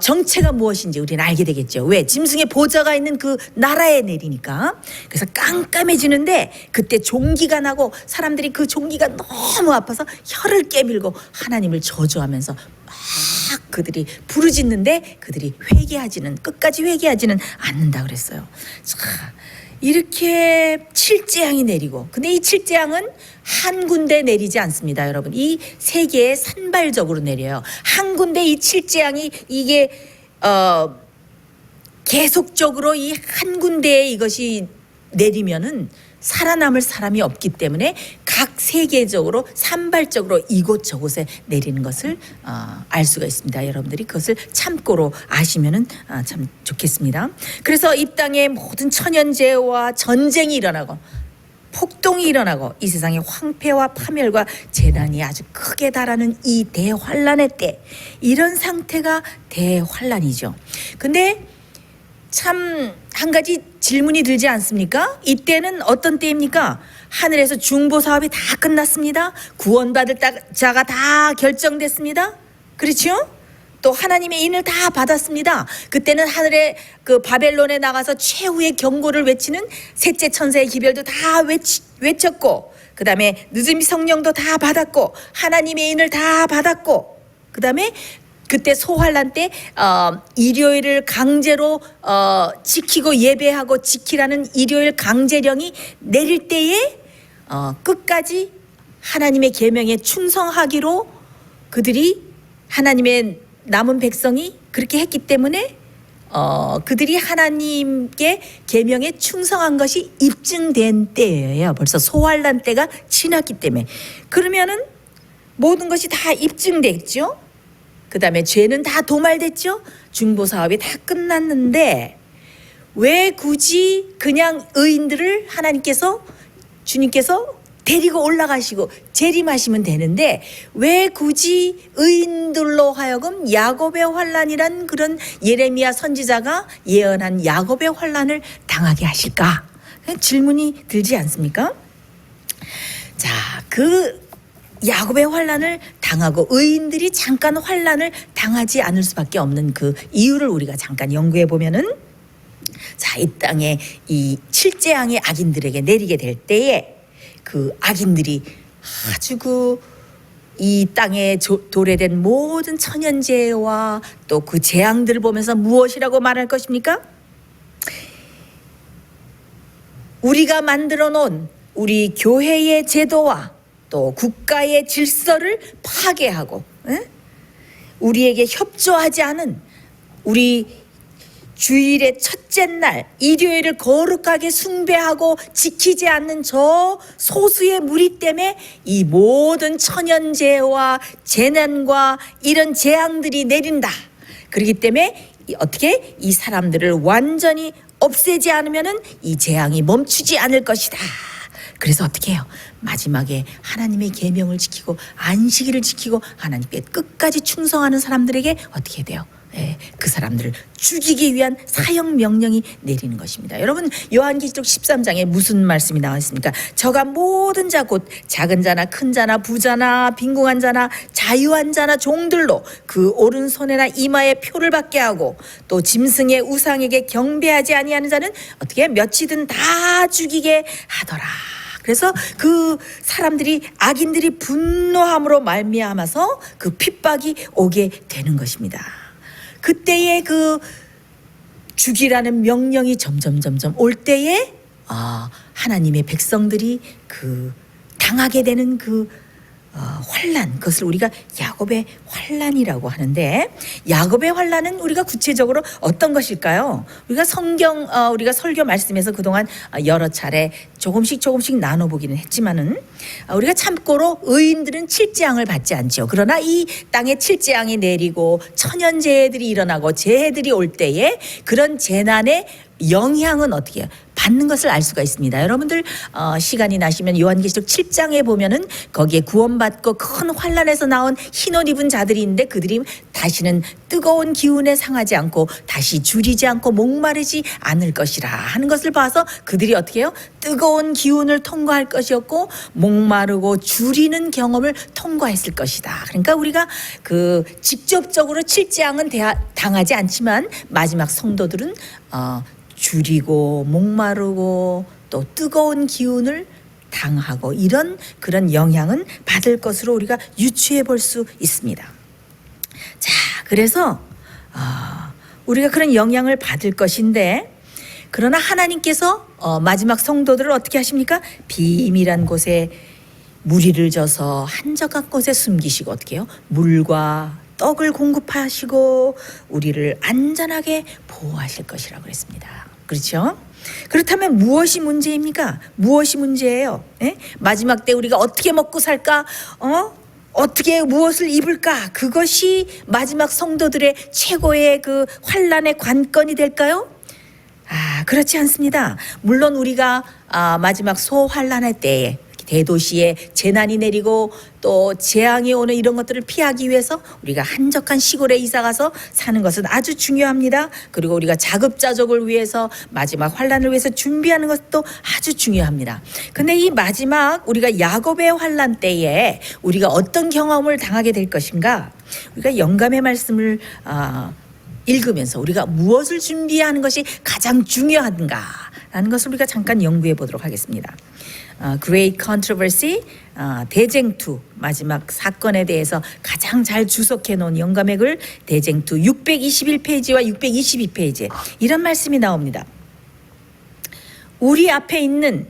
정체가 무엇인지 우리는 알게 되겠죠. 왜? 짐승의 보좌가 있는 그 나라에 내리니까. 그래서 깜깜해지는데 그때 종기가 나고 사람들이 그 종기가 너무 아파서 혀를 깨밀고 하나님을 저주하면서 막 그들이 부르짖는데 그들이 끝까지 회개하지는 않는다 그랬어요. 자, 이렇게 칠재앙이 내리고, 근데 이 칠재앙은 한 군데 내리지 않습니다, 여러분. 이 세계에 산발적으로 내려요. 한 군데 이 칠재앙이 이게 계속적으로 이 한 군데에 이것이 내리면은 살아남을 사람이 없기 때문에 각 세계적으로 산발적으로 이곳저곳에 내리는 것을 알 수가 있습니다. 여러분들이 그것을 참고로 아시면은 참 좋겠습니다. 그래서 이 땅에 모든 천연재해와 전쟁이 일어나고 폭동이 일어나고 이 세상의 황폐와 파멸과 재난이 아주 크게 달하는 이 대환란의 때, 이런 상태가 대환란이죠. 근데 참 한 가지 질문이 들지 않습니까? 이때는 어떤 때입니까? 하늘에서 중보 사업이 다 끝났습니다. 구원받을 자가 다 결정됐습니다. 그렇죠? 또 하나님의 인을 다 받았습니다. 그때는 하늘에 그 바벨론에 나가서 최후의 경고를 외치는 셋째 천사의 기별도 다 외쳤고, 그 다음에 늦음이 성령도 다 받았고, 하나님의 인을 다 받았고, 그 다음에 그때 소환란 때 일요일을 강제로 지키고 예배하고 지키라는 일요일 강제령이 내릴 때에 끝까지 하나님의 계명에 충성하기로 그들이 하나님의 남은 백성이 그렇게 했기 때문에 그들이 하나님께 계명에 충성한 것이 입증된 때예요. 벌써 소환란 때가 지났기 때문에. 그러면은 모든 것이 다 입증됐죠. 그 다음에 죄는 다 도말됐죠. 중보 사업이 다 끝났는데 왜 굳이 그냥 의인들을 주님께서 데리고 올라가시고 재림하시면 되는데 왜 굳이 의인들로 하여금 야곱의 환난이란 그런 예레미야 선지자가 예언한 야곱의 환난을 당하게 하실까? 질문이 들지 않습니까? 자, 그 야곱의 환난을 당하고 의인들이 잠깐 환난을 당하지 않을 수밖에 없는 그 이유를 우리가 잠깐 연구해 보면은, 자, 이 땅에 이 칠재앙의 악인들에게 내리게 될 때에 그 악인들이 아주 이 땅에 도래된 모든 천연재해와 또 그 재앙들을 보면서 무엇이라고 말할 것입니까? 우리가 만들어 놓은 우리 교회의 제도와 또 국가의 질서를 파괴하고 우리에게 협조하지 않은 우리 주일의 첫째 날 일요일을 거룩하게 숭배하고 지키지 않는 저 소수의 무리 때문에 이 모든 천연재해와 재난과 이런 재앙들이 내린다. 그렇기 때문에 어떻게 이 사람들을 완전히 없애지 않으면은 이 재앙이 멈추지 않을 것이다. 그래서 어떻게 해요? 마지막에 하나님의 계명을 지키고 안식일을 지키고 하나님께 끝까지 충성하는 사람들에게 어떻게 돼요? 그 사람들을 죽이기 위한 사형 명령이 내리는 것입니다. 여러분, 요한계시록 13장에 무슨 말씀이 나와 있습니까? 저가 모든 자 곧 작은 자나 큰 자나 부자나 빈궁한 자나 자유한 자나 종들로 그 오른손에나 이마에 표를 받게 하고 또 짐승의 우상에게 경배하지 아니하는 자는 어떻게 몇이든 다 죽이게 하더라. 그래서 그 사람들이 악인들이 분노함으로 말미암아서 그 핍박이 오게 되는 것입니다. 그때의 그 죽이라는 명령이 점점 올 때에 하나님의 백성들이 그 당하게 되는 그 환난, 그것을 우리가 야곱의 환난이라고 하는데, 야곱의 환난은 우리가 구체적으로 어떤 것일까요? 우리가 우리가 설교 말씀에서 그동안 여러 차례 조금씩 나눠보기는 했지만은, 우리가 참고로 의인들은 칠재앙을 받지 않죠. 그러나 이 땅에 칠재앙이 내리고 천연재해들이 일어나고 재해들이 올 때에 그런 재난의 영향은 어떻게 해요? 받는 것을 알 수가 있습니다. 여러분들 시간이 나시면 요한계시록 7장에 보면은 거기에 구원받고 큰 환난에서 나온 흰옷 입은 자들이 있는데 그들이 다시는 뜨거운 기운에 상하지 않고 다시 줄이지 않고 목마르지 않을 것이라 하는 것을 봐서 그들이 어떻게 해요? 뜨거운 기운을 통과할 것이었고 목마르고 줄이는 경험을 통과했을 것이다. 그러니까 우리가 그 직접적으로 칠재앙은 당하지 않지만 마지막 성도들은 줄이고 목마르고 또 뜨거운 기운을 당하고 이런 그런 영향은 받을 것으로 우리가 유추해 볼 수 있습니다. 자, 그래서 우리가 그런 영향을 받을 것인데, 그러나 하나님께서 마지막 성도들을 어떻게 하십니까? 비밀한 곳에 무리를 져서 한적한 곳에 숨기시고 어떻게 해요? 물과 떡을 공급하시고 우리를 안전하게 보호하실 것이라고 그랬습니다. 그렇죠? 그렇다면 무엇이 문제입니까? 무엇이 문제예요? 마지막 때 우리가 어떻게 먹고 살까? 어떻게 무엇을 입을까? 그것이 마지막 성도들의 최고의 그 환난의 관건이 될까요? 그렇지 않습니다. 물론 우리가 마지막 소환난의 때에 대도시에 재난이 내리고 또 재앙이 오는 이런 것들을 피하기 위해서 우리가 한적한 시골에 이사가서 사는 것은 아주 중요합니다. 그리고 우리가 자급자족을 위해서 마지막 환란을 위해서 준비하는 것도 아주 중요합니다. 근데 이 마지막 우리가 야곱의 환란 때에 우리가 어떤 경험을 당하게 될 것인가? 우리가 영감의 말씀을 읽으면서 우리가 무엇을 준비하는 것이 가장 중요한가라는 것을 우리가 잠깐 연구해 보도록 하겠습니다. Great Controversy, 대쟁투 마지막 사건에 대해서 가장 잘 주석해 놓은 영감의 글 대쟁투 621페이지와 622페이지에 이런 말씀이 나옵니다. 우리 앞에 있는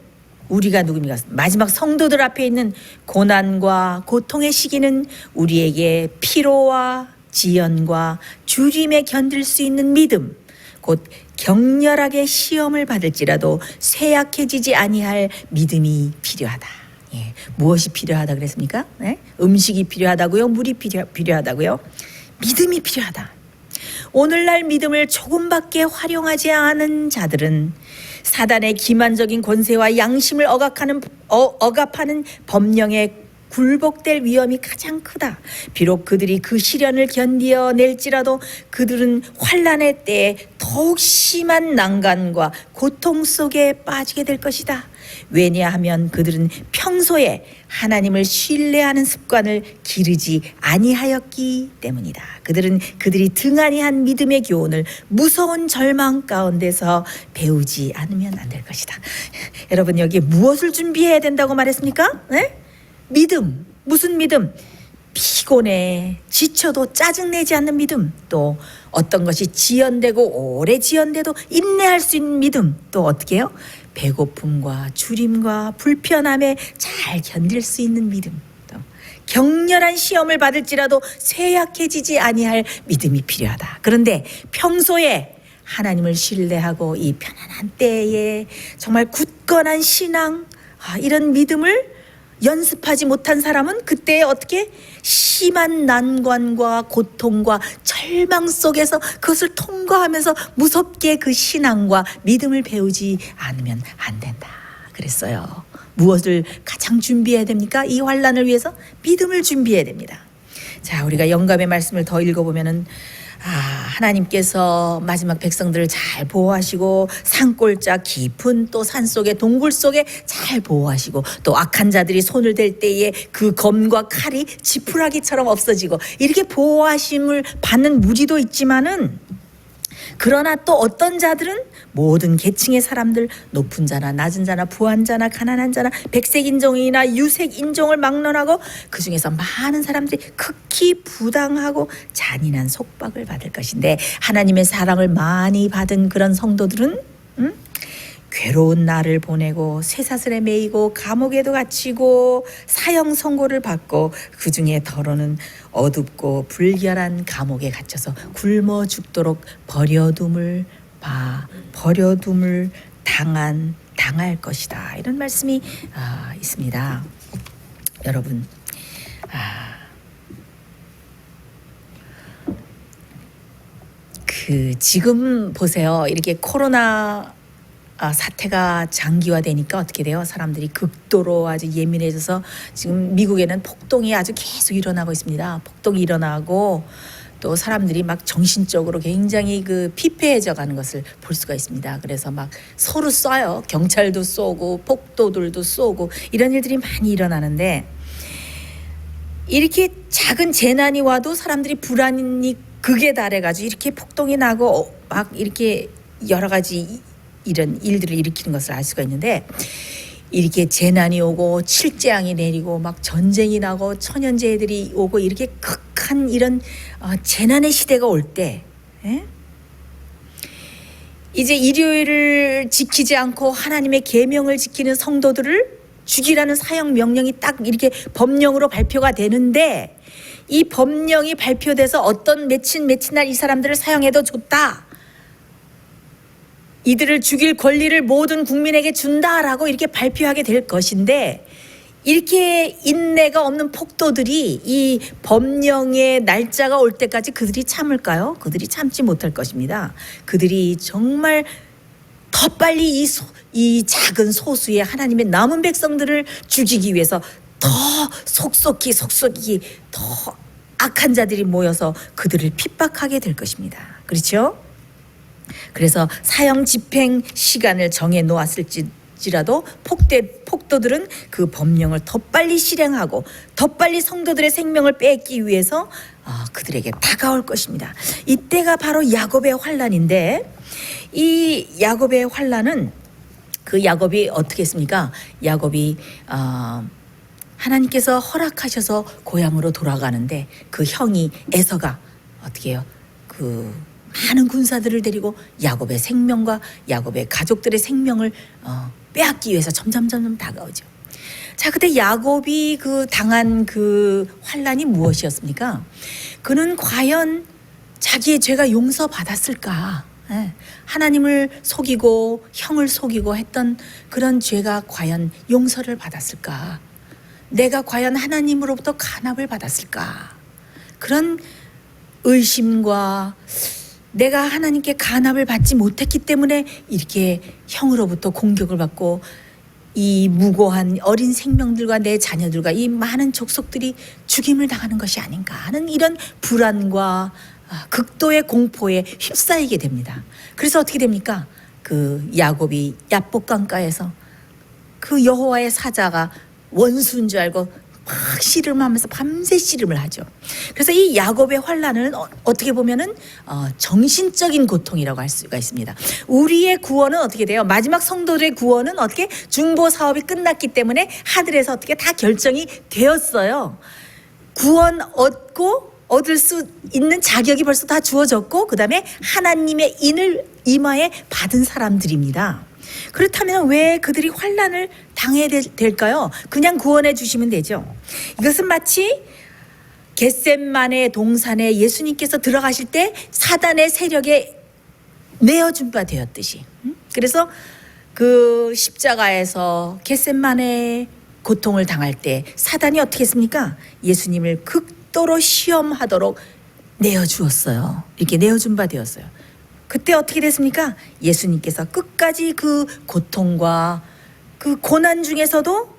우리가 누굽니까? 마지막 성도들 앞에 있는 고난과 고통의 시기는 우리에게 피로와 지연과 주림에 견딜 수 있는 믿음, 곧 격렬하게 시험을 받을지라도 쇠약해지지 아니할 믿음이 필요하다. 예, 무엇이 필요하다 그랬습니까? 네? 음식이 필요하다고요? 물이 필요하다고요? 믿음이 필요하다. 오늘날 믿음을 조금밖에 활용하지 않은 자들은 사단의 기만적인 권세와 양심을 억압하는 법령에 굴복될 위험이 가장 크다. 비록 그들이 그 시련을 견디어낼지라도 그들은 환난의 때에 더욱 심한 난간과 고통 속에 빠지게 될 것이다. 왜냐하면 그들은 평소에 하나님을 신뢰하는 습관을 기르지 아니하였기 때문이다. 그들이 등한히 한 믿음의 교훈을 무서운 절망 가운데서 배우지 않으면 안 될 것이다. 여러분 여기에 무엇을 준비해야 된다고 말했습니까? 네? 믿음. 무슨 믿음? 피곤해 지쳐도 짜증내지 않는 믿음, 또 어떤 것이 지연되고 오래 지연돼도 인내할 수 있는 믿음, 또 어떻게 해요? 배고픔과 주림과 불편함에 잘 견딜 수 있는 믿음, 또 격렬한 시험을 받을지라도 쇠약해지지 아니할 믿음이 필요하다. 그런데 평소에 하나님을 신뢰하고 이 편안한 때에 정말 굳건한 신앙, 이런 믿음을 연습하지 못한 사람은 그때 어떻게 심한 난관과 고통과 절망 속에서 그것을 통과하면서 무섭게 그 신앙과 믿음을 배우지 않으면 안 된다 그랬어요. 무엇을 가장 준비해야 됩니까? 이 환난을 위해서 믿음을 준비해야 됩니다. 자, 우리가 영감의 말씀을 더 읽어보면은 하나님께서 마지막 백성들을 잘 보호하시고 산골짜 깊은 또 산속에 동굴 속에 잘 보호하시고 또 악한 자들이 손을 댈 때에 그 검과 칼이 지푸라기처럼 없어지고 이렇게 보호하심을 받는 무리도 있지만은 그러나 또 어떤 자들은 모든 계층의 사람들, 높은 자나 낮은 자나 부한 자나 가난한 자나 백색 인종이나 유색 인종을 막론하고 그 중에서 많은 사람들이 극히 부당하고 잔인한 속박을 받을 것인데, 하나님의 사랑을 많이 받은 그런 성도들은 괴로운 날을 보내고 쇠사슬에 매이고 감옥에도 갇히고 사형 선고를 받고 그 중에 더러는 어둡고 불결한 감옥에 갇혀서 굶어 죽도록 버려둠을 당할 것이다. 이런 말씀이 있습니다. 여러분, 지금 보세요. 이렇게 코로나 사태가 장기화되니까 어떻게 돼요? 사람들이 극도로 아주 예민해져서 지금 미국에는 폭동이 아주 계속 일어나고 있습니다. 폭동이 일어나고 또 사람들이 막 정신적으로 굉장히 피폐해져 가는 것을 볼 수가 있습니다. 그래서 막 서로 쏴요. 경찰도 쏘고 폭도들도 쏘고 이런 일들이 많이 일어나는데, 이렇게 작은 재난이 와도 사람들이 불안이 극에 달해가지고 이렇게 폭동이 나고 막 이렇게 여러 가지 이런 일들을 일으키는 것을 알 수가 있는데, 이렇게 재난이 오고 칠재앙이 내리고 막 전쟁이 나고 천연재해들이 오고 이렇게 극한 이런 재난의 시대가 올 때, 이제 일요일을 지키지 않고 하나님의 계명을 지키는 성도들을 죽이라는 사형 명령이 딱 이렇게 법령으로 발표가 되는데, 이 법령이 발표돼서 어떤 며칠 날 이 사람들을 사형해도 좋다, 이들을 죽일 권리를 모든 국민에게 준다라고 이렇게 발표하게 될 것인데, 이렇게 인내가 없는 폭도들이 이 법령의 날짜가 올 때까지 그들이 참을까요? 그들이 참지 못할 것입니다. 그들이 정말 더 빨리 이 작은 소수의 하나님의 남은 백성들을 죽이기 위해서 더 속속히 더 악한 자들이 모여서 그들을 핍박하게 될 것입니다. 그렇죠? 그래서 사형 집행 시간을 정해 놓았을지라도 폭도들은 그 법령을 더 빨리 실행하고 더 빨리 성도들의 생명을 뺏기 위해서 그들에게 다가올 것입니다. 이때가 바로 야곱의 환난인데, 이 야곱의 환난은 그 야곱이 어떻게 했습니까? 야곱이 하나님께서 허락하셔서 고향으로 돌아가는데 그 형이 에서가 어떻게 해요? 그 많은 군사들을 데리고 야곱의 생명과 야곱의 가족들의 생명을 빼앗기 위해서 점점 다가오죠. 자, 그때 야곱이 그 당한 그 환난이 무엇이었습니까? 그는 과연 자기의 죄가 용서받았을까? 하나님을 속이고 형을 속이고 했던 그런 죄가 과연 용서를 받았을까? 내가 과연 하나님으로부터 간압을 받았을까? 그런 의심과 내가 하나님께 간압을 받지 못했기 때문에 이렇게 형으로부터 공격을 받고 이 무고한 어린 생명들과 내 자녀들과 이 많은 족속들이 죽임을 당하는 것이 아닌가 하는 이런 불안과 극도의 공포에 휩싸이게 됩니다. 그래서 어떻게 됩니까? 그 야곱이 야복강가에서 그 여호와의 사자가 원수인 줄 알고 막 씨름하면서 밤새 씨름을 하죠. 그래서 이 야곱의 환난은 어떻게 보면은 정신적인 고통이라고 할 수가 있습니다. 우리의 구원은 어떻게 돼요? 마지막 성도들의 구원은 어떻게 중보 사업이 끝났기 때문에 하늘에서 어떻게 다 결정이 되었어요. 구원 얻고 얻을 수 있는 자격이 벌써 다 주어졌고 그 다음에 하나님의 인을 임하에 받은 사람들입니다. 그렇다면 왜 그들이 환난을 당해야 될까요? 그냥 구원해 주시면 되죠. 이것은 마치 겟셋마네 동산에 예수님께서 들어가실 때 사단의 세력에 내어준 바 되었듯이, 그래서 그 십자가에서 겟셋마네 고통을 당할 때 사단이 어떻게 했습니까? 예수님을 극도로 시험하도록 내어주었어요. 이렇게 내어준 바 되었어요. 그때 어떻게 됐습니까? 예수님께서 끝까지 그 고통과 그 고난 중에서도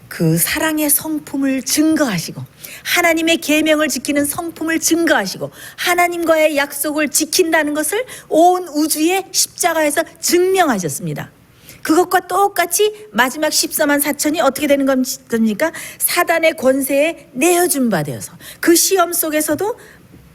그 사랑의 성품을 증거하시고 하나님의 계명을 지키는 성품을 증거하시고 하나님과의 약속을 지킨다는 것을 온 우주의 십자가에서 증명하셨습니다. 그것과 똑같이 마지막 14만 4천이 어떻게 되는 겁니까? 사단의 권세에 내어준 바 되어서 그 시험 속에서도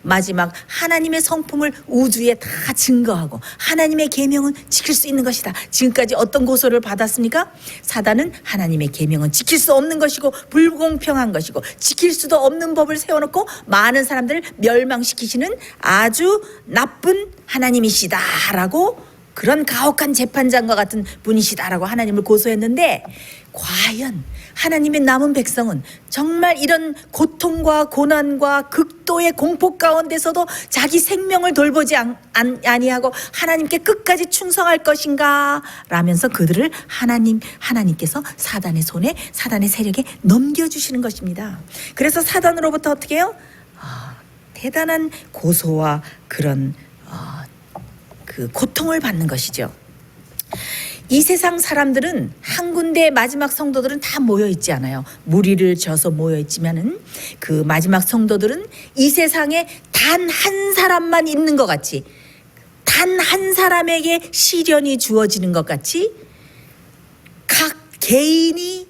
마지막 하나님의 성품을 우주에 다 증거하고 하나님의 계명은 지킬 수 있는 것이다. 지금까지 어떤 고소를 받았습니까? 사단은 하나님의 계명은 지킬 수 없는 것이고 불공평한 것이고 지킬 수도 없는 법을 세워놓고 많은 사람들을 멸망시키시는 아주 나쁜 하나님이시다라고, 그런 가혹한 재판장과 같은 분이시다라고 하나님을 고소했는데, 과연 하나님의 남은 백성은 정말 이런 고통과 고난과 극도의 공포 가운데서도 자기 생명을 돌보지 아니하고 하나님께 끝까지 충성할 것인가 라면서 그들을 하나님께서 사단의 손에, 사단의 세력에 넘겨주시는 것입니다. 그래서 사단으로부터 어떻게 해요? 대단한 고소와 그런 그 고통을 받는 것이죠. 이 세상 사람들은 한 군데, 마지막 성도들은 다 모여 있지 않아요. 무리를 져서 모여 있지만은 그 마지막 성도들은 이 세상에 단 한 사람만 있는 것 같이, 단 한 사람에게 시련이 주어지는 것 같이 각 개인이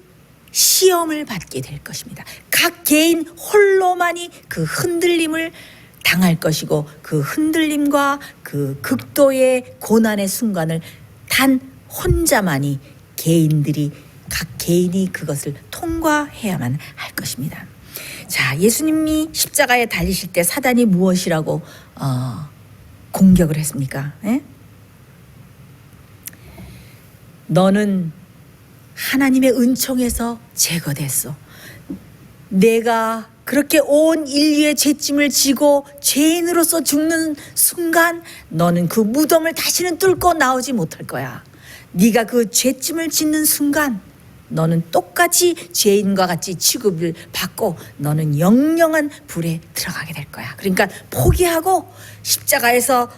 시험을 받게 될 것입니다. 각 개인 홀로만이 그 흔들림을 당할 것이고 그 흔들림과 그 극도의 고난의 순간을 단 혼자만이, 각 개인이 그것을 통과해야만 할 것입니다. 자, 예수님이 십자가에 달리실 때 사단이 무엇이라고 공격을 했습니까? 너는 하나님의 은총에서 제거됐어. 내가 그렇게 온 인류의 죄짐을 지고 죄인으로서 죽는 순간 너는 그 무덤을 다시는 뚫고 나오지 못할 거야. 네가 그 죄짐을 짓는 순간 너는 똑같이 죄인과 같이 취급을 받고 너는 영영한 불에 들어가게 될 거야. 그러니까 포기하고 십자가에서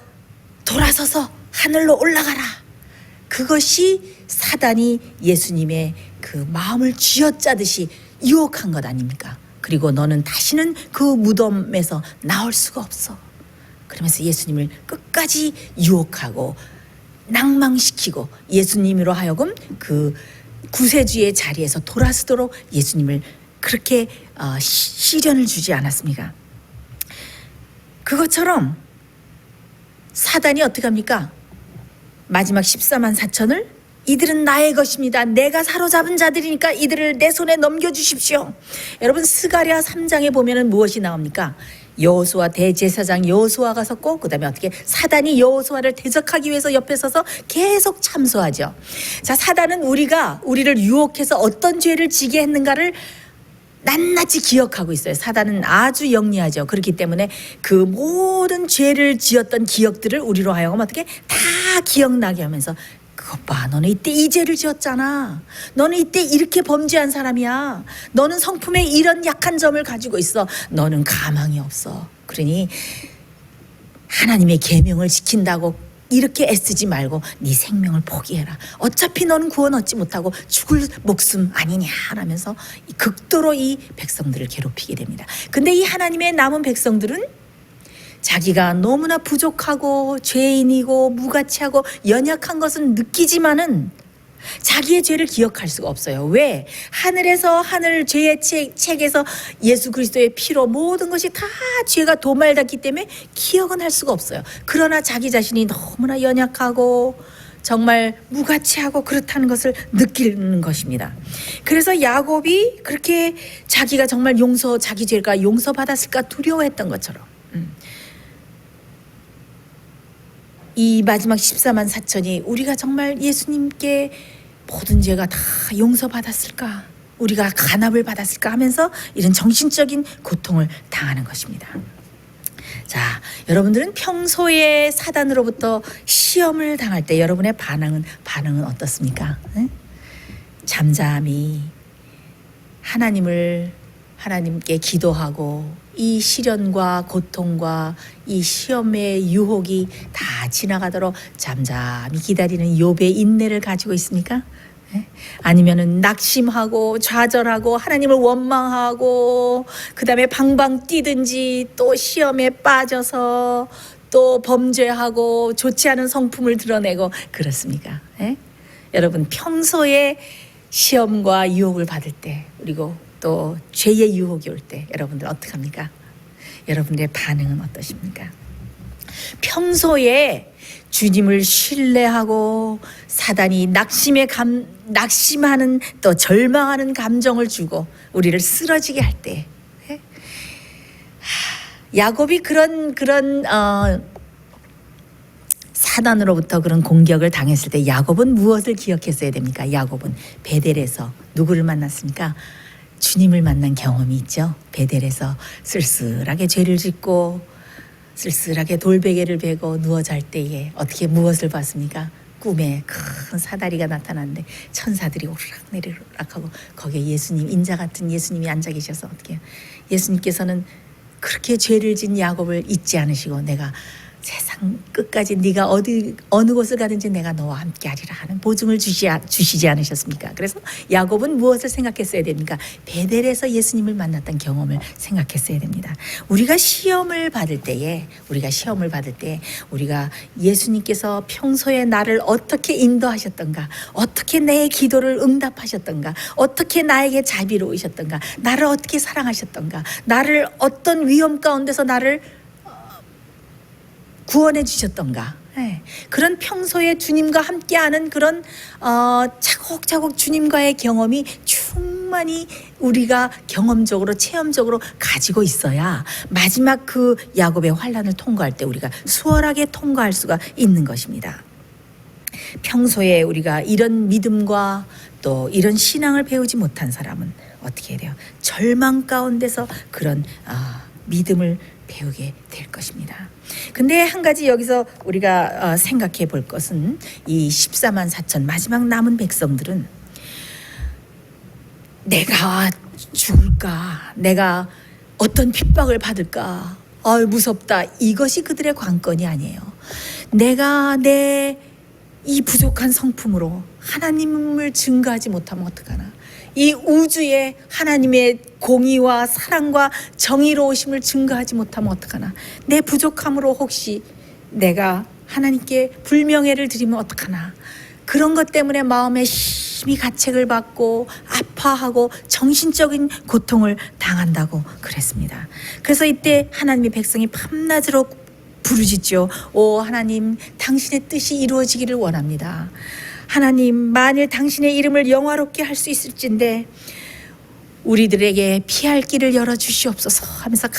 돌아서서 하늘로 올라가라. 그것이 사단이 예수님의 그 마음을 쥐어짜듯이 유혹한 것 아닙니까? 그리고 너는 다시는 그 무덤에서 나올 수가 없어. 그러면서 예수님을 끝까지 유혹하고 낭망시키고 예수님으로 하여금 그 구세주의 자리에서 돌아서도록 예수님을 그렇게 시련을 주지 않았습니까? 그것처럼 사단이 어떻게 합니까? 마지막 14만 4천을 이들은 나의 것입니다. 내가 사로잡은 자들이니까 이들을 내 손에 넘겨주십시오. 여러분 스가랴 3장에 보면은 무엇이 나옵니까? 여호수아 대제사장 여호수아가 섰고 그다음에 어떻게 사단이 여호수아를 대적하기 위해서 옆에 서서 계속 참소하죠. 자, 사단은 우리를 유혹해서 어떤 죄를 지게 했는가를 낱낱이 기억하고 있어요. 사단은 아주 영리하죠. 그렇기 때문에 그 모든 죄를 지었던 기억들을 우리로 하여금 어떻게 다 기억나게 하면서 그것 봐, 너는 이때 이 죄를 지었잖아. 너는 이때 이렇게 범죄한 사람이야. 너는 성품에 이런 약한 점을 가지고 있어. 너는 가망이 없어. 그러니 하나님의 계명을 지킨다고 이렇게 애쓰지 말고 네 생명을 포기해라. 어차피 너는 구원 얻지 못하고 죽을 목숨 아니냐 하면서 극도로 이 백성들을 괴롭히게 됩니다. 근데 이 하나님의 남은 백성들은 자기가 너무나 부족하고 죄인이고 무가치하고 연약한 것은 느끼지만은 자기의 죄를 기억할 수가 없어요. 왜? 하늘에서 하늘 죄의 책에서 예수 그리스도의 피로 모든 것이 다 죄가 도말됐기 때문에 기억은 할 수가 없어요. 그러나 자기 자신이 너무나 연약하고 정말 무가치하고 그렇다는 것을 느끼는 것입니다. 그래서 야곱이 그렇게 자기가 정말 자기 죄가 용서받았을까 두려워했던 것처럼 이 마지막 14만 4천이 우리가 정말 예수님께 모든 죄가 다 용서받았을까? 우리가 간압을 받았을까? 하면서 이런 정신적인 고통을 당하는 것입니다. 자, 여러분들은 평소에 사단으로부터 시험을 당할 때 여러분의 반응은 어떻습니까? 네? 잠잠히 하나님께 기도하고 이 시련과 고통과 이 시험의 유혹이 다 지나가도록 잠잠히 기다리는 욥의 인내를 가지고 있습니까? 네? 아니면은 낙심하고 좌절하고 하나님을 원망하고 그다음에 방방 뛰든지 또 시험에 빠져서 또 범죄하고 좋지 않은 성품을 드러내고 그렇습니까? 네? 여러분 평소에 시험과 유혹을 받을 때 그리고 또 죄의 유혹이 올 때 여러분들 어떻게 합니까? 여러분들의 반응은 어떠십니까? 평소에 주님을 신뢰하고 사단이 낙심하는 또 절망하는 감정을 주고 우리를 쓰러지게 할 때 야곱이 그런 사단으로부터 그런 공격을 당했을 때 야곱은 무엇을 기억했어야 됩니까? 야곱은 베델에서 누구를 만났습니까? 주님을 만난 경험이 있죠. 베델에서 쓸쓸하게 죄를 짓고 쓸쓸하게 돌베개를 베고 누워 잘 때에 어떻게 무엇을 봤습니까? 꿈에 큰 사다리가 나타났는데 천사들이 오르락내리락하고 거기에 예수님 인자 같은 예수님이 앉아 계셔서 어떻게 예수님께서는 그렇게 죄를 진 야곱을 잊지 않으시고 내가 세상 끝까지 네가 어느 곳을 가든지 내가 너와 함께 하리라 하는 보증을 주시지 않으셨습니까? 그래서 야곱은 무엇을 생각했어야 됩니까? 베델에서 예수님을 만났던 경험을 생각했어야 됩니다. 우리가 시험을 받을 때에 우리가 예수님께서 평소에 나를 어떻게 인도하셨던가, 어떻게 내 기도를 응답하셨던가, 어떻게 나에게 자비로우셨던가, 나를 어떻게 사랑하셨던가, 나를 어떤 위험 가운데서 나를 구원해 주셨던가. 네. 그런 평소에 주님과 함께하는 그런 차곡차곡 주님과의 경험이 충만히 우리가 경험적으로 체험적으로 가지고 있어야 마지막 그 야곱의 환난을 통과할 때 우리가 수월하게 통과할 수가 있는 것입니다. 평소에 우리가 이런 믿음과 또 이런 신앙을 배우지 못한 사람은 어떻게 해야 돼요? 절망 가운데서 그런 믿음을 배우게 될 것입니다. 근데 한 가지 여기서 우리가 생각해 볼 것은 이 14만 4천 마지막 남은 백성들은 내가 죽을까? 내가 어떤 핍박을 받을까? 무섭다. 이것이 그들의 관건이 아니에요. 내가 내 이 부족한 성품으로 하나님을 증거하지 못하면 어떡하나. 이 우주에 하나님의 공의와 사랑과 정의로우심을 증거하지 못하면 어떡하나. 내 부족함으로 혹시 내가 하나님께 불명예를 드리면 어떡하나. 그런 것 때문에 마음에 심히 가책을 받고 아파하고 정신적인 고통을 당한다고 그랬습니다. 그래서 이때 하나님의 백성이 밤낮으로 부르짖죠. 오 하나님, 당신의 뜻이 이루어지기를 원합니다. 하나님, 만일 당신의 이름을 영화롭게 할 수 있을진데 우리들에게 피할 길을 열어주시옵소서 하면서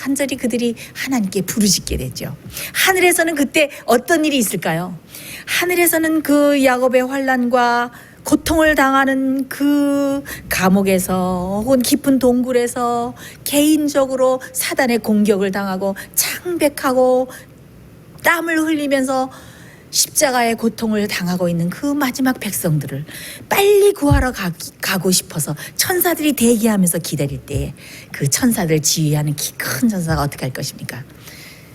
간절히 그들이 하나님께 부르짖게 되죠. 하늘에서는 그때 어떤 일이 있을까요? 하늘에서는 그 야곱의 환난과 고통을 당하는 그 감옥에서 혹은 깊은 동굴에서 개인적으로 사단의 공격을 당하고 창백하고 땀을 흘리면서 십자가의 고통을 당하고 있는 그 마지막 백성들을 빨리 구하러 가고 싶어서 천사들이 대기하면서 기다릴 때에 그 천사들 지휘하는 키 큰 천사가 어떻게 할 것입니까?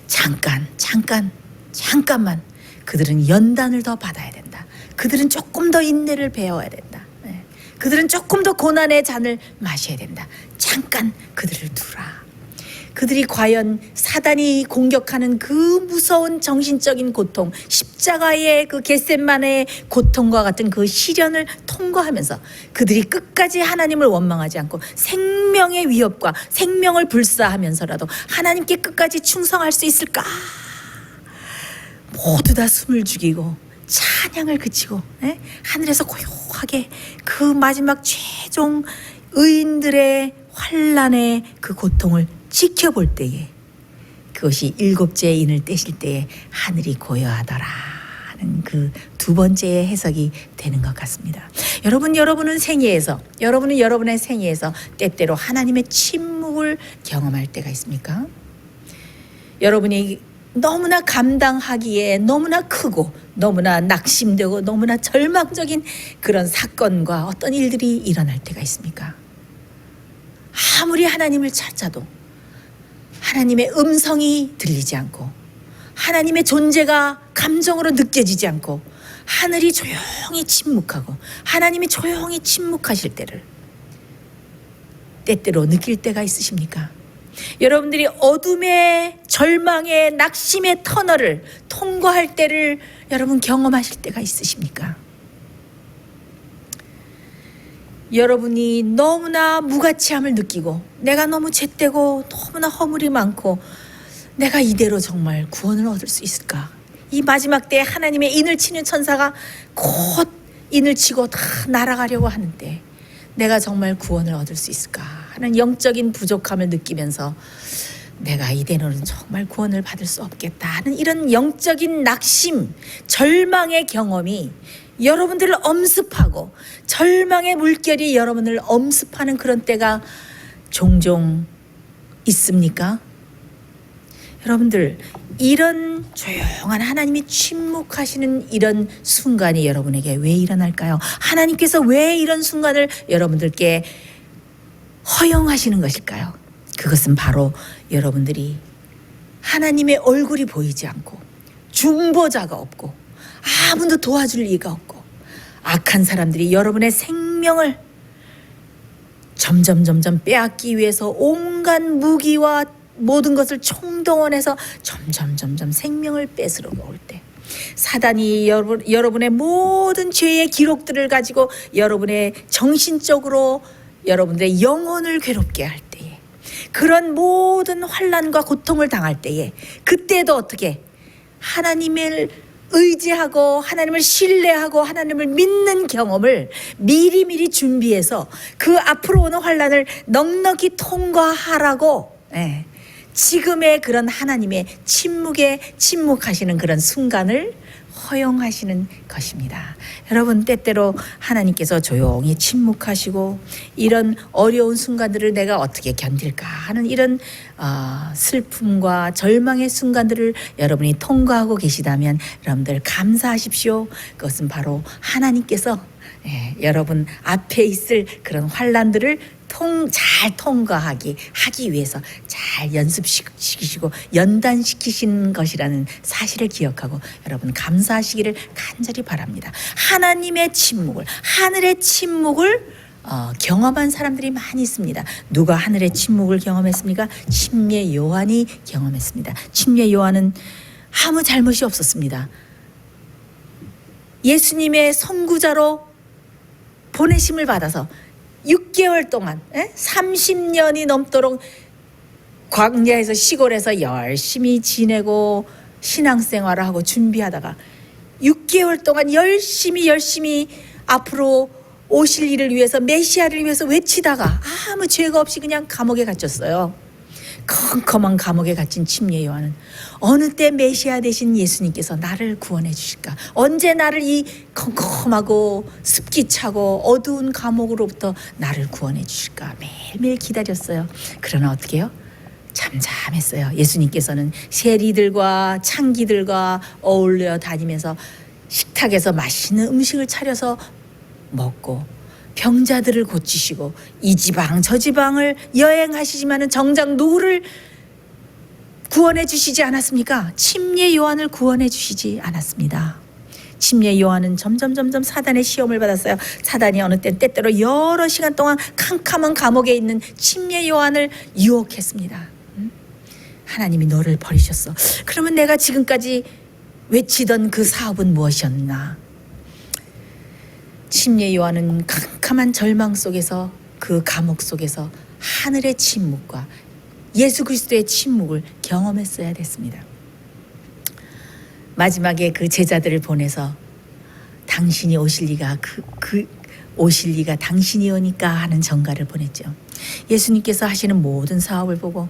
잠깐만 그들은 연단을 더 받아야 된다. 그들은 조금 더 인내를 배워야 된다. 그들은 조금 더 고난의 잔을 마셔야 된다. 잠깐 그들을 두라. 그들이 과연 사단이 공격하는 그 무서운 정신적인 고통, 십자가의 그 겟셋마네의 고통과 같은 그 시련을 통과하면서 그들이 끝까지 하나님을 원망하지 않고 생명의 위협과 생명을 불사하면서라도 하나님께 끝까지 충성할 수 있을까? 모두 다 숨을 죽이고 찬양을 그치고 하늘에서 고요하게 그 마지막 최종 의인들의 환난의 그 고통을 지켜볼 때에 그것이 일곱째 인을 떼실 때에 하늘이 고요하더라 하는 그 두 번째의 해석이 되는 것 같습니다. 여러분의 생애에서 때때로 하나님의 침묵을 경험할 때가 있습니까? 여러분이 너무나 감당하기에 너무나 크고 너무나 낙심되고 너무나 절망적인 그런 사건과 어떤 일들이 일어날 때가 있습니까? 아무리 하나님을 찾아도 하나님의 음성이 들리지 않고 하나님의 존재가 감정으로 느껴지지 않고 하늘이 조용히 침묵하고 하나님이 조용히 침묵하실 때를 때때로 느낄 때가 있으십니까? 여러분들이 어둠의 절망의 낙심의 터널을 통과할 때를 여러분 경험하실 때가 있으십니까? 여러분이 너무나 무가치함을 느끼고 내가 너무 잿되고 너무나 허물이 많고 내가 이대로 정말 구원을 얻을 수 있을까? 이 마지막 때에 하나님의 인을 치는 천사가 곧 인을 치고 다 날아가려고 하는데 내가 정말 구원을 얻을 수 있을까 하는 영적인 부족함을 느끼면서 내가 이대로는 정말 구원을 받을 수 없겠다 하는 이런 영적인 낙심, 절망의 경험이 여러분들을 엄습하고 절망의 물결이 여러분을 엄습하는 그런 때가 종종 있습니까? 여러분들, 이런 조용한 하나님이 침묵하시는 이런 순간이 여러분에게 왜 일어날까요? 하나님께서 왜 이런 순간을 여러분들께 허용하시는 것일까요? 그것은 바로 여러분들이 하나님의 얼굴이 보이지 않고 중보자가 없고 아무도 도와줄 리가 없고 악한 사람들이 여러분의 생명을 점점 빼앗기 위해서 온갖 무기와 모든 것을 총동원해서 점점 생명을 뺏으러 올 때 사단이 여러분의 모든 죄의 기록들을 가지고 여러분의 정신적으로 여러분들의 영혼을 괴롭게 할 때에 그런 모든 환난과 고통을 당할 때에 그때도 어떻게 하나님을 의지하고 하나님을 신뢰하고 하나님을 믿는 경험을 미리미리 준비해서 그 앞으로 오는 환난을 넉넉히 통과하라고 지금의 그런 하나님의 침묵하시는 그런 순간을 허용하시는 것입니다. 여러분, 때때로 하나님께서 조용히 침묵하시고 이런 어려운 순간들을 내가 어떻게 견딜까 하는 이런 슬픔과 절망의 순간들을 여러분이 통과하고 계시다면 여러분들 감사하십시오. 그것은 바로 하나님께서 여러분 앞에 있을 그런 환난들을 잘 통과하기 위해서 잘 잘 연습시키시고 연단시키신 것이라는 사실을 기억하고 여러분 감사하시기를 간절히 바랍니다. 하나님의 침묵을, 하늘의 침묵을 경험한 사람들이 많이 있습니다. 누가 하늘의 침묵을 경험했습니까? 침례 요한이 경험했습니다. 침례 요한은 아무 잘못이 없었습니다. 예수님의 선구자로 보내심을 받아서 6개월 동안 30년이 넘도록 광야에서 시골에서 열심히 지내고 신앙생활을 하고 준비하다가 6개월 동안 열심히 앞으로 오실 일을 위해서 메시아를 위해서 외치다가 아무 죄가 없이 그냥 감옥에 갇혔어요. 컴컴한 감옥에 갇힌 침례 요한은 어느 때 메시아 되신 예수님께서 나를 구원해 주실까? 언제 나를 이 컴컴하고 습기 차고 어두운 감옥으로부터 나를 구원해 주실까? 매일매일 기다렸어요. 그러나 어떻게 해요? 잠잠했어요. 예수님께서는 세리들과 창기들과 어울려 다니면서 식탁에서 맛있는 음식을 차려서 먹고 병자들을 고치시고 이 지방 저 지방을 여행하시지만은 정작 누구를 구원해 주시지 않았습니까? 침례 요한을 구원해 주시지 않았습니다. 침례 요한은 점점 사단의 시험을 받았어요. 사단이 어느 때때로 여러 시간 동안 캄캄한 감옥에 있는 침례 요한을 유혹했습니다. 하나님이 너를 버리셨어. 그러면 내가 지금까지 외치던 그 사업은 무엇이었나? 침례 요한은 캄캄한 절망 속에서 그 감옥 속에서 하늘의 침묵과 예수 그리스도의 침묵을 경험했어야 됐습니다. 마지막에 그 제자들을 보내서 당신이 오실 리가 오실 리가 당신이 오니까 하는 전가를 보냈죠. 예수님께서 하시는 모든 사업을 보고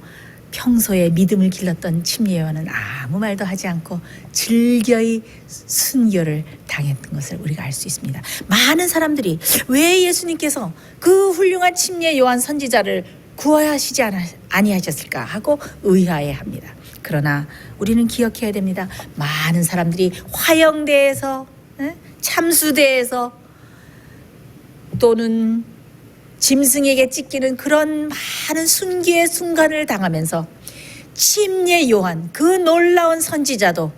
평소에 믿음을 길렀던 침례 요한은 아무 말도 하지 않고 즐겨이 순교를 당했던 것을 우리가 알 수 있습니다. 많은 사람들이 왜 예수님께서 그 훌륭한 침례 요한 선지자를 구하시지 아니하셨을까 하고 의아해합니다. 그러나 우리는 기억해야 됩니다. 많은 사람들이 화영대에서 참수대에서 또는 짐승에게 찢기는 그런 많은 순교의 순간을 당하면서 침례 요한 그 놀라운 선지자도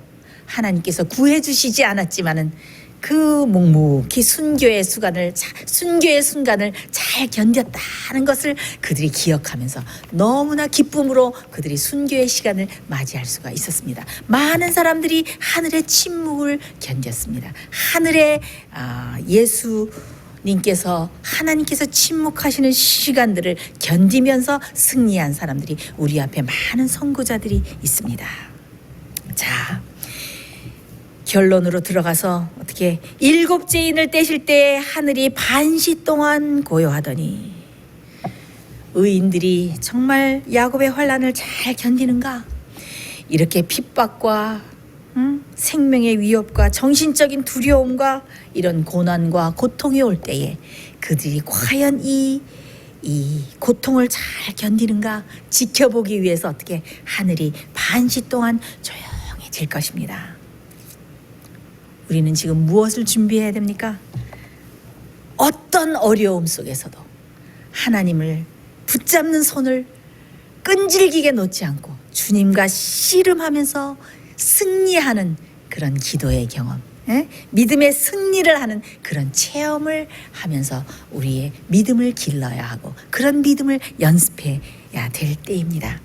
하나님께서 구해주시지 않았지만은 그 묵묵히 순교의 순간을 잘 견뎠다는 것을 그들이 기억하면서 너무나 기쁨으로 그들이 순교의 시간을 맞이할 수가 있었습니다. 많은 사람들이 하늘의 침묵을 견뎠습니다. 하늘의 예수님께서 하나님께서 침묵하시는 시간들을 견디면서 승리한 사람들이 우리 앞에 많은 선구자들이 있습니다. 자, 결론으로 들어가서 어떻게 7째 인을 떼실 때 하늘이 반시 동안 고요하더니 의인들이 정말 야곱의 환난을 잘 견디는가? 이렇게 핍박과 생명의 위협과 정신적인 두려움과 이런 고난과 고통이 올 때에 그들이 과연 이 고통을 잘 견디는가 지켜보기 위해서 어떻게 하늘이 반시 동안 조용해질 것입니다. 우리는 지금 무엇을 준비해야 됩니까? 어떤 어려움 속에서도 하나님을 붙잡는 손을 끈질기게 놓지 않고 주님과 씨름하면서 승리하는 그런 기도의 경험, 믿음의 승리를 하는 그런 체험을 하면서 우리의 믿음을 길러야 하고 그런 믿음을 연습해야 될 때입니다.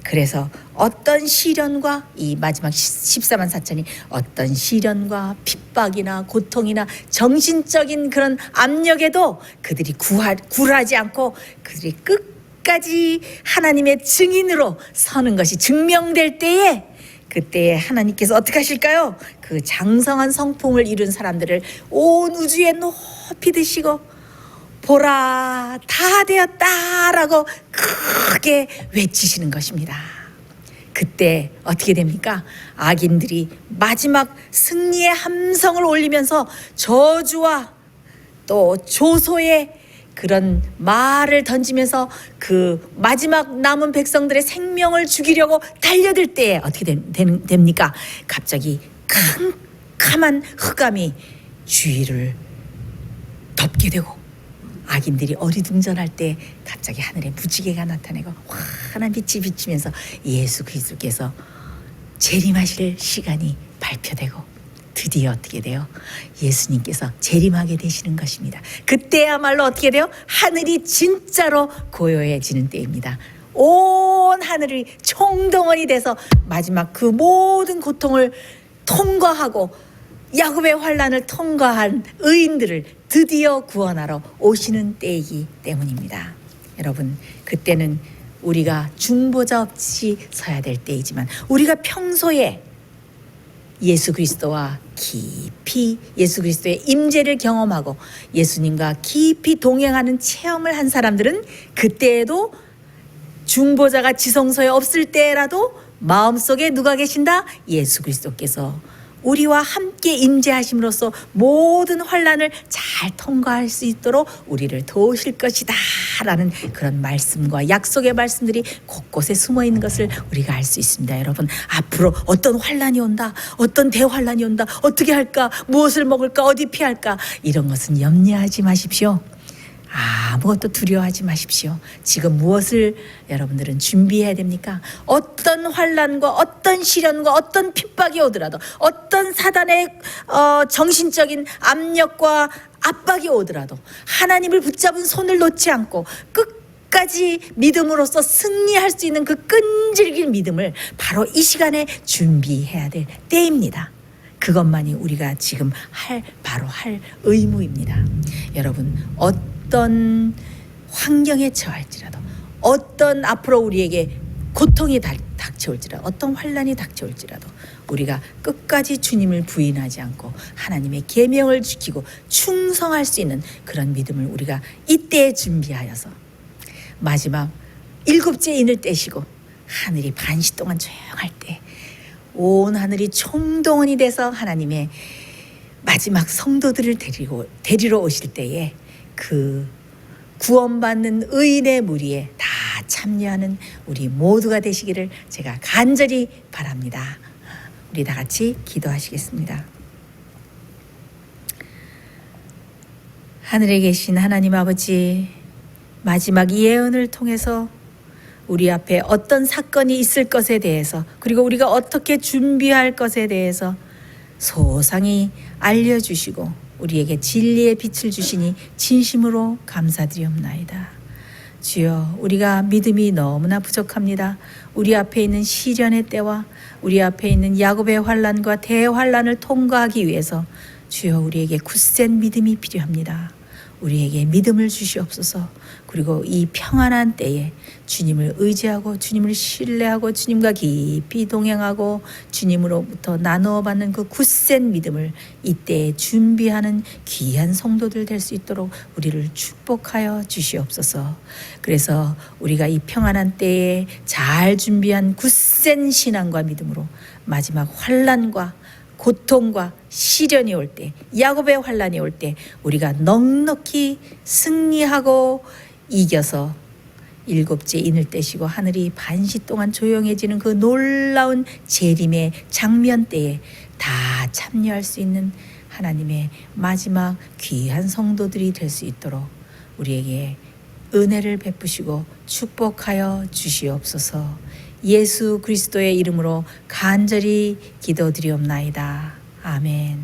그래서 어떤 시련과 이 마지막 14만 4천이 어떤 시련과 핍박이나 고통이나 정신적인 그런 압력에도 그들이 굴하지 않고 그들이 끝까지 하나님의 증인으로 서는 것이 증명될 때에 그때에 하나님께서 어떻게 하실까요? 그 장성한 성품을 이룬 사람들을 온 우주에 높이 드시고 보라 다 되었다라고 크게 외치시는 것입니다. 그때 어떻게 됩니까? 악인들이 마지막 승리의 함성을 올리면서 저주와 또 조소의 그런 말을 던지면서 그 마지막 남은 백성들의 생명을 죽이려고 달려들 때에 어떻게 됩니까? 갑자기 캄캄한 흑암이 주위를 덮게 되고 악인들이 어리둥절할 때 갑자기 하늘에 무지개가 나타내고 환한 빛이 비치면서 예수 그리스도께서 재림하실 시간이 발표되고 드디어 어떻게 돼요? 예수님께서 재림하게 되시는 것입니다. 그때야말로 어떻게 돼요? 하늘이 진짜로 고요해지는 때입니다. 온 하늘이 총동원이 돼서 마지막 그 모든 고통을 통과하고 야곱의 환난을 통과한 의인들을 드디어 구원하러 오시는 때이기 때문입니다. 여러분, 그때는 우리가 중보자 없이 서야 될 때이지만 우리가 평소에 예수 그리스도와 깊이 예수 그리스도의 임재를 경험하고 예수님과 깊이 동행하는 체험을 한 사람들은 그때에도 중보자가 지성소에 없을 때라도 마음속에 누가 계신다? 예수 그리스도께서 우리와 함께 임재하심으로써 모든 환난을 잘 통과할 수 있도록 우리를 도우실 것이다 라는 그런 말씀과 약속의 말씀들이 곳곳에 숨어 있는 것을 우리가 알 수 있습니다. 여러분, 앞으로 어떤 환난이 온다, 어떤 대환난이 온다, 어떻게 할까, 무엇을 먹을까, 어디 피할까, 이런 것은 염려하지 마십시오. 아무것도 두려워하지 마십시오. 지금 무엇을 여러분들은 준비해야 됩니까? 어떤 환난과 어떤 시련과 어떤 핍박이 오더라도 어떤 사단의 정신적인 압력과 압박이 오더라도 하나님을 붙잡은 손을 놓지 않고 끝까지 믿음으로써 승리할 수 있는 그 끈질긴 믿음을 바로 이 시간에 준비해야 될 때입니다. 그것만이 우리가 지금 바로 할 의무입니다. 여러분, 어떤 환경에 처할지라도 어떤 앞으로 우리에게 고통이 닥쳐올지라도 어떤 환난이 닥쳐올지라도 우리가 끝까지 주님을 부인하지 않고 하나님의 계명을 지키고 충성할 수 있는 그런 믿음을 우리가 이때에 준비하여서 마지막 7째 인을 떼시고 하늘이 반시 동안 조용할 때 온 하늘이 총동원이 돼서 하나님의 마지막 성도들을 데리러 오실 때에 그 구원받는 의인의 무리에 다 참여하는 우리 모두가 되시기를 제가 간절히 바랍니다. 우리 다 같이 기도하시겠습니다. 하늘에 계신 하나님 아버지, 마지막 예언을 통해서 우리 앞에 어떤 사건이 있을 것에 대해서 그리고 우리가 어떻게 준비할 것에 대해서 소상히 알려주시고 우리에게 진리의 빛을 주시니 진심으로 감사드리옵나이다. 주여, 우리가 믿음이 너무나 부족합니다. 우리 앞에 있는 시련의 때와 우리 앞에 있는 야곱의 환난과 대환난을 통과하기 위해서 주여 우리에게 굳센 믿음이 필요합니다. 우리에게 믿음을 주시옵소서. 그리고 이 평안한 때에 주님을 의지하고 주님을 신뢰하고 주님과 깊이 동행하고 주님으로부터 나누어 받는 그 굳센 믿음을 이때에 준비하는 귀한 성도들 될 수 있도록 우리를 축복하여 주시옵소서. 그래서 우리가 이 평안한 때에 잘 준비한 굳센 신앙과 믿음으로 마지막 환난과 고통과 시련이 올 때, 야곱의 환난이 올 때 우리가 넉넉히 승리하고 이겨서 7째 인을 떼시고 하늘이 반시 동안 조용해지는 그 놀라운 재림의 장면 때에 다 참여할 수 있는 하나님의 마지막 귀한 성도들이 될 수 있도록 우리에게 은혜를 베푸시고 축복하여 주시옵소서. 예수 그리스도의 이름으로 간절히 기도드리옵나이다. 아멘.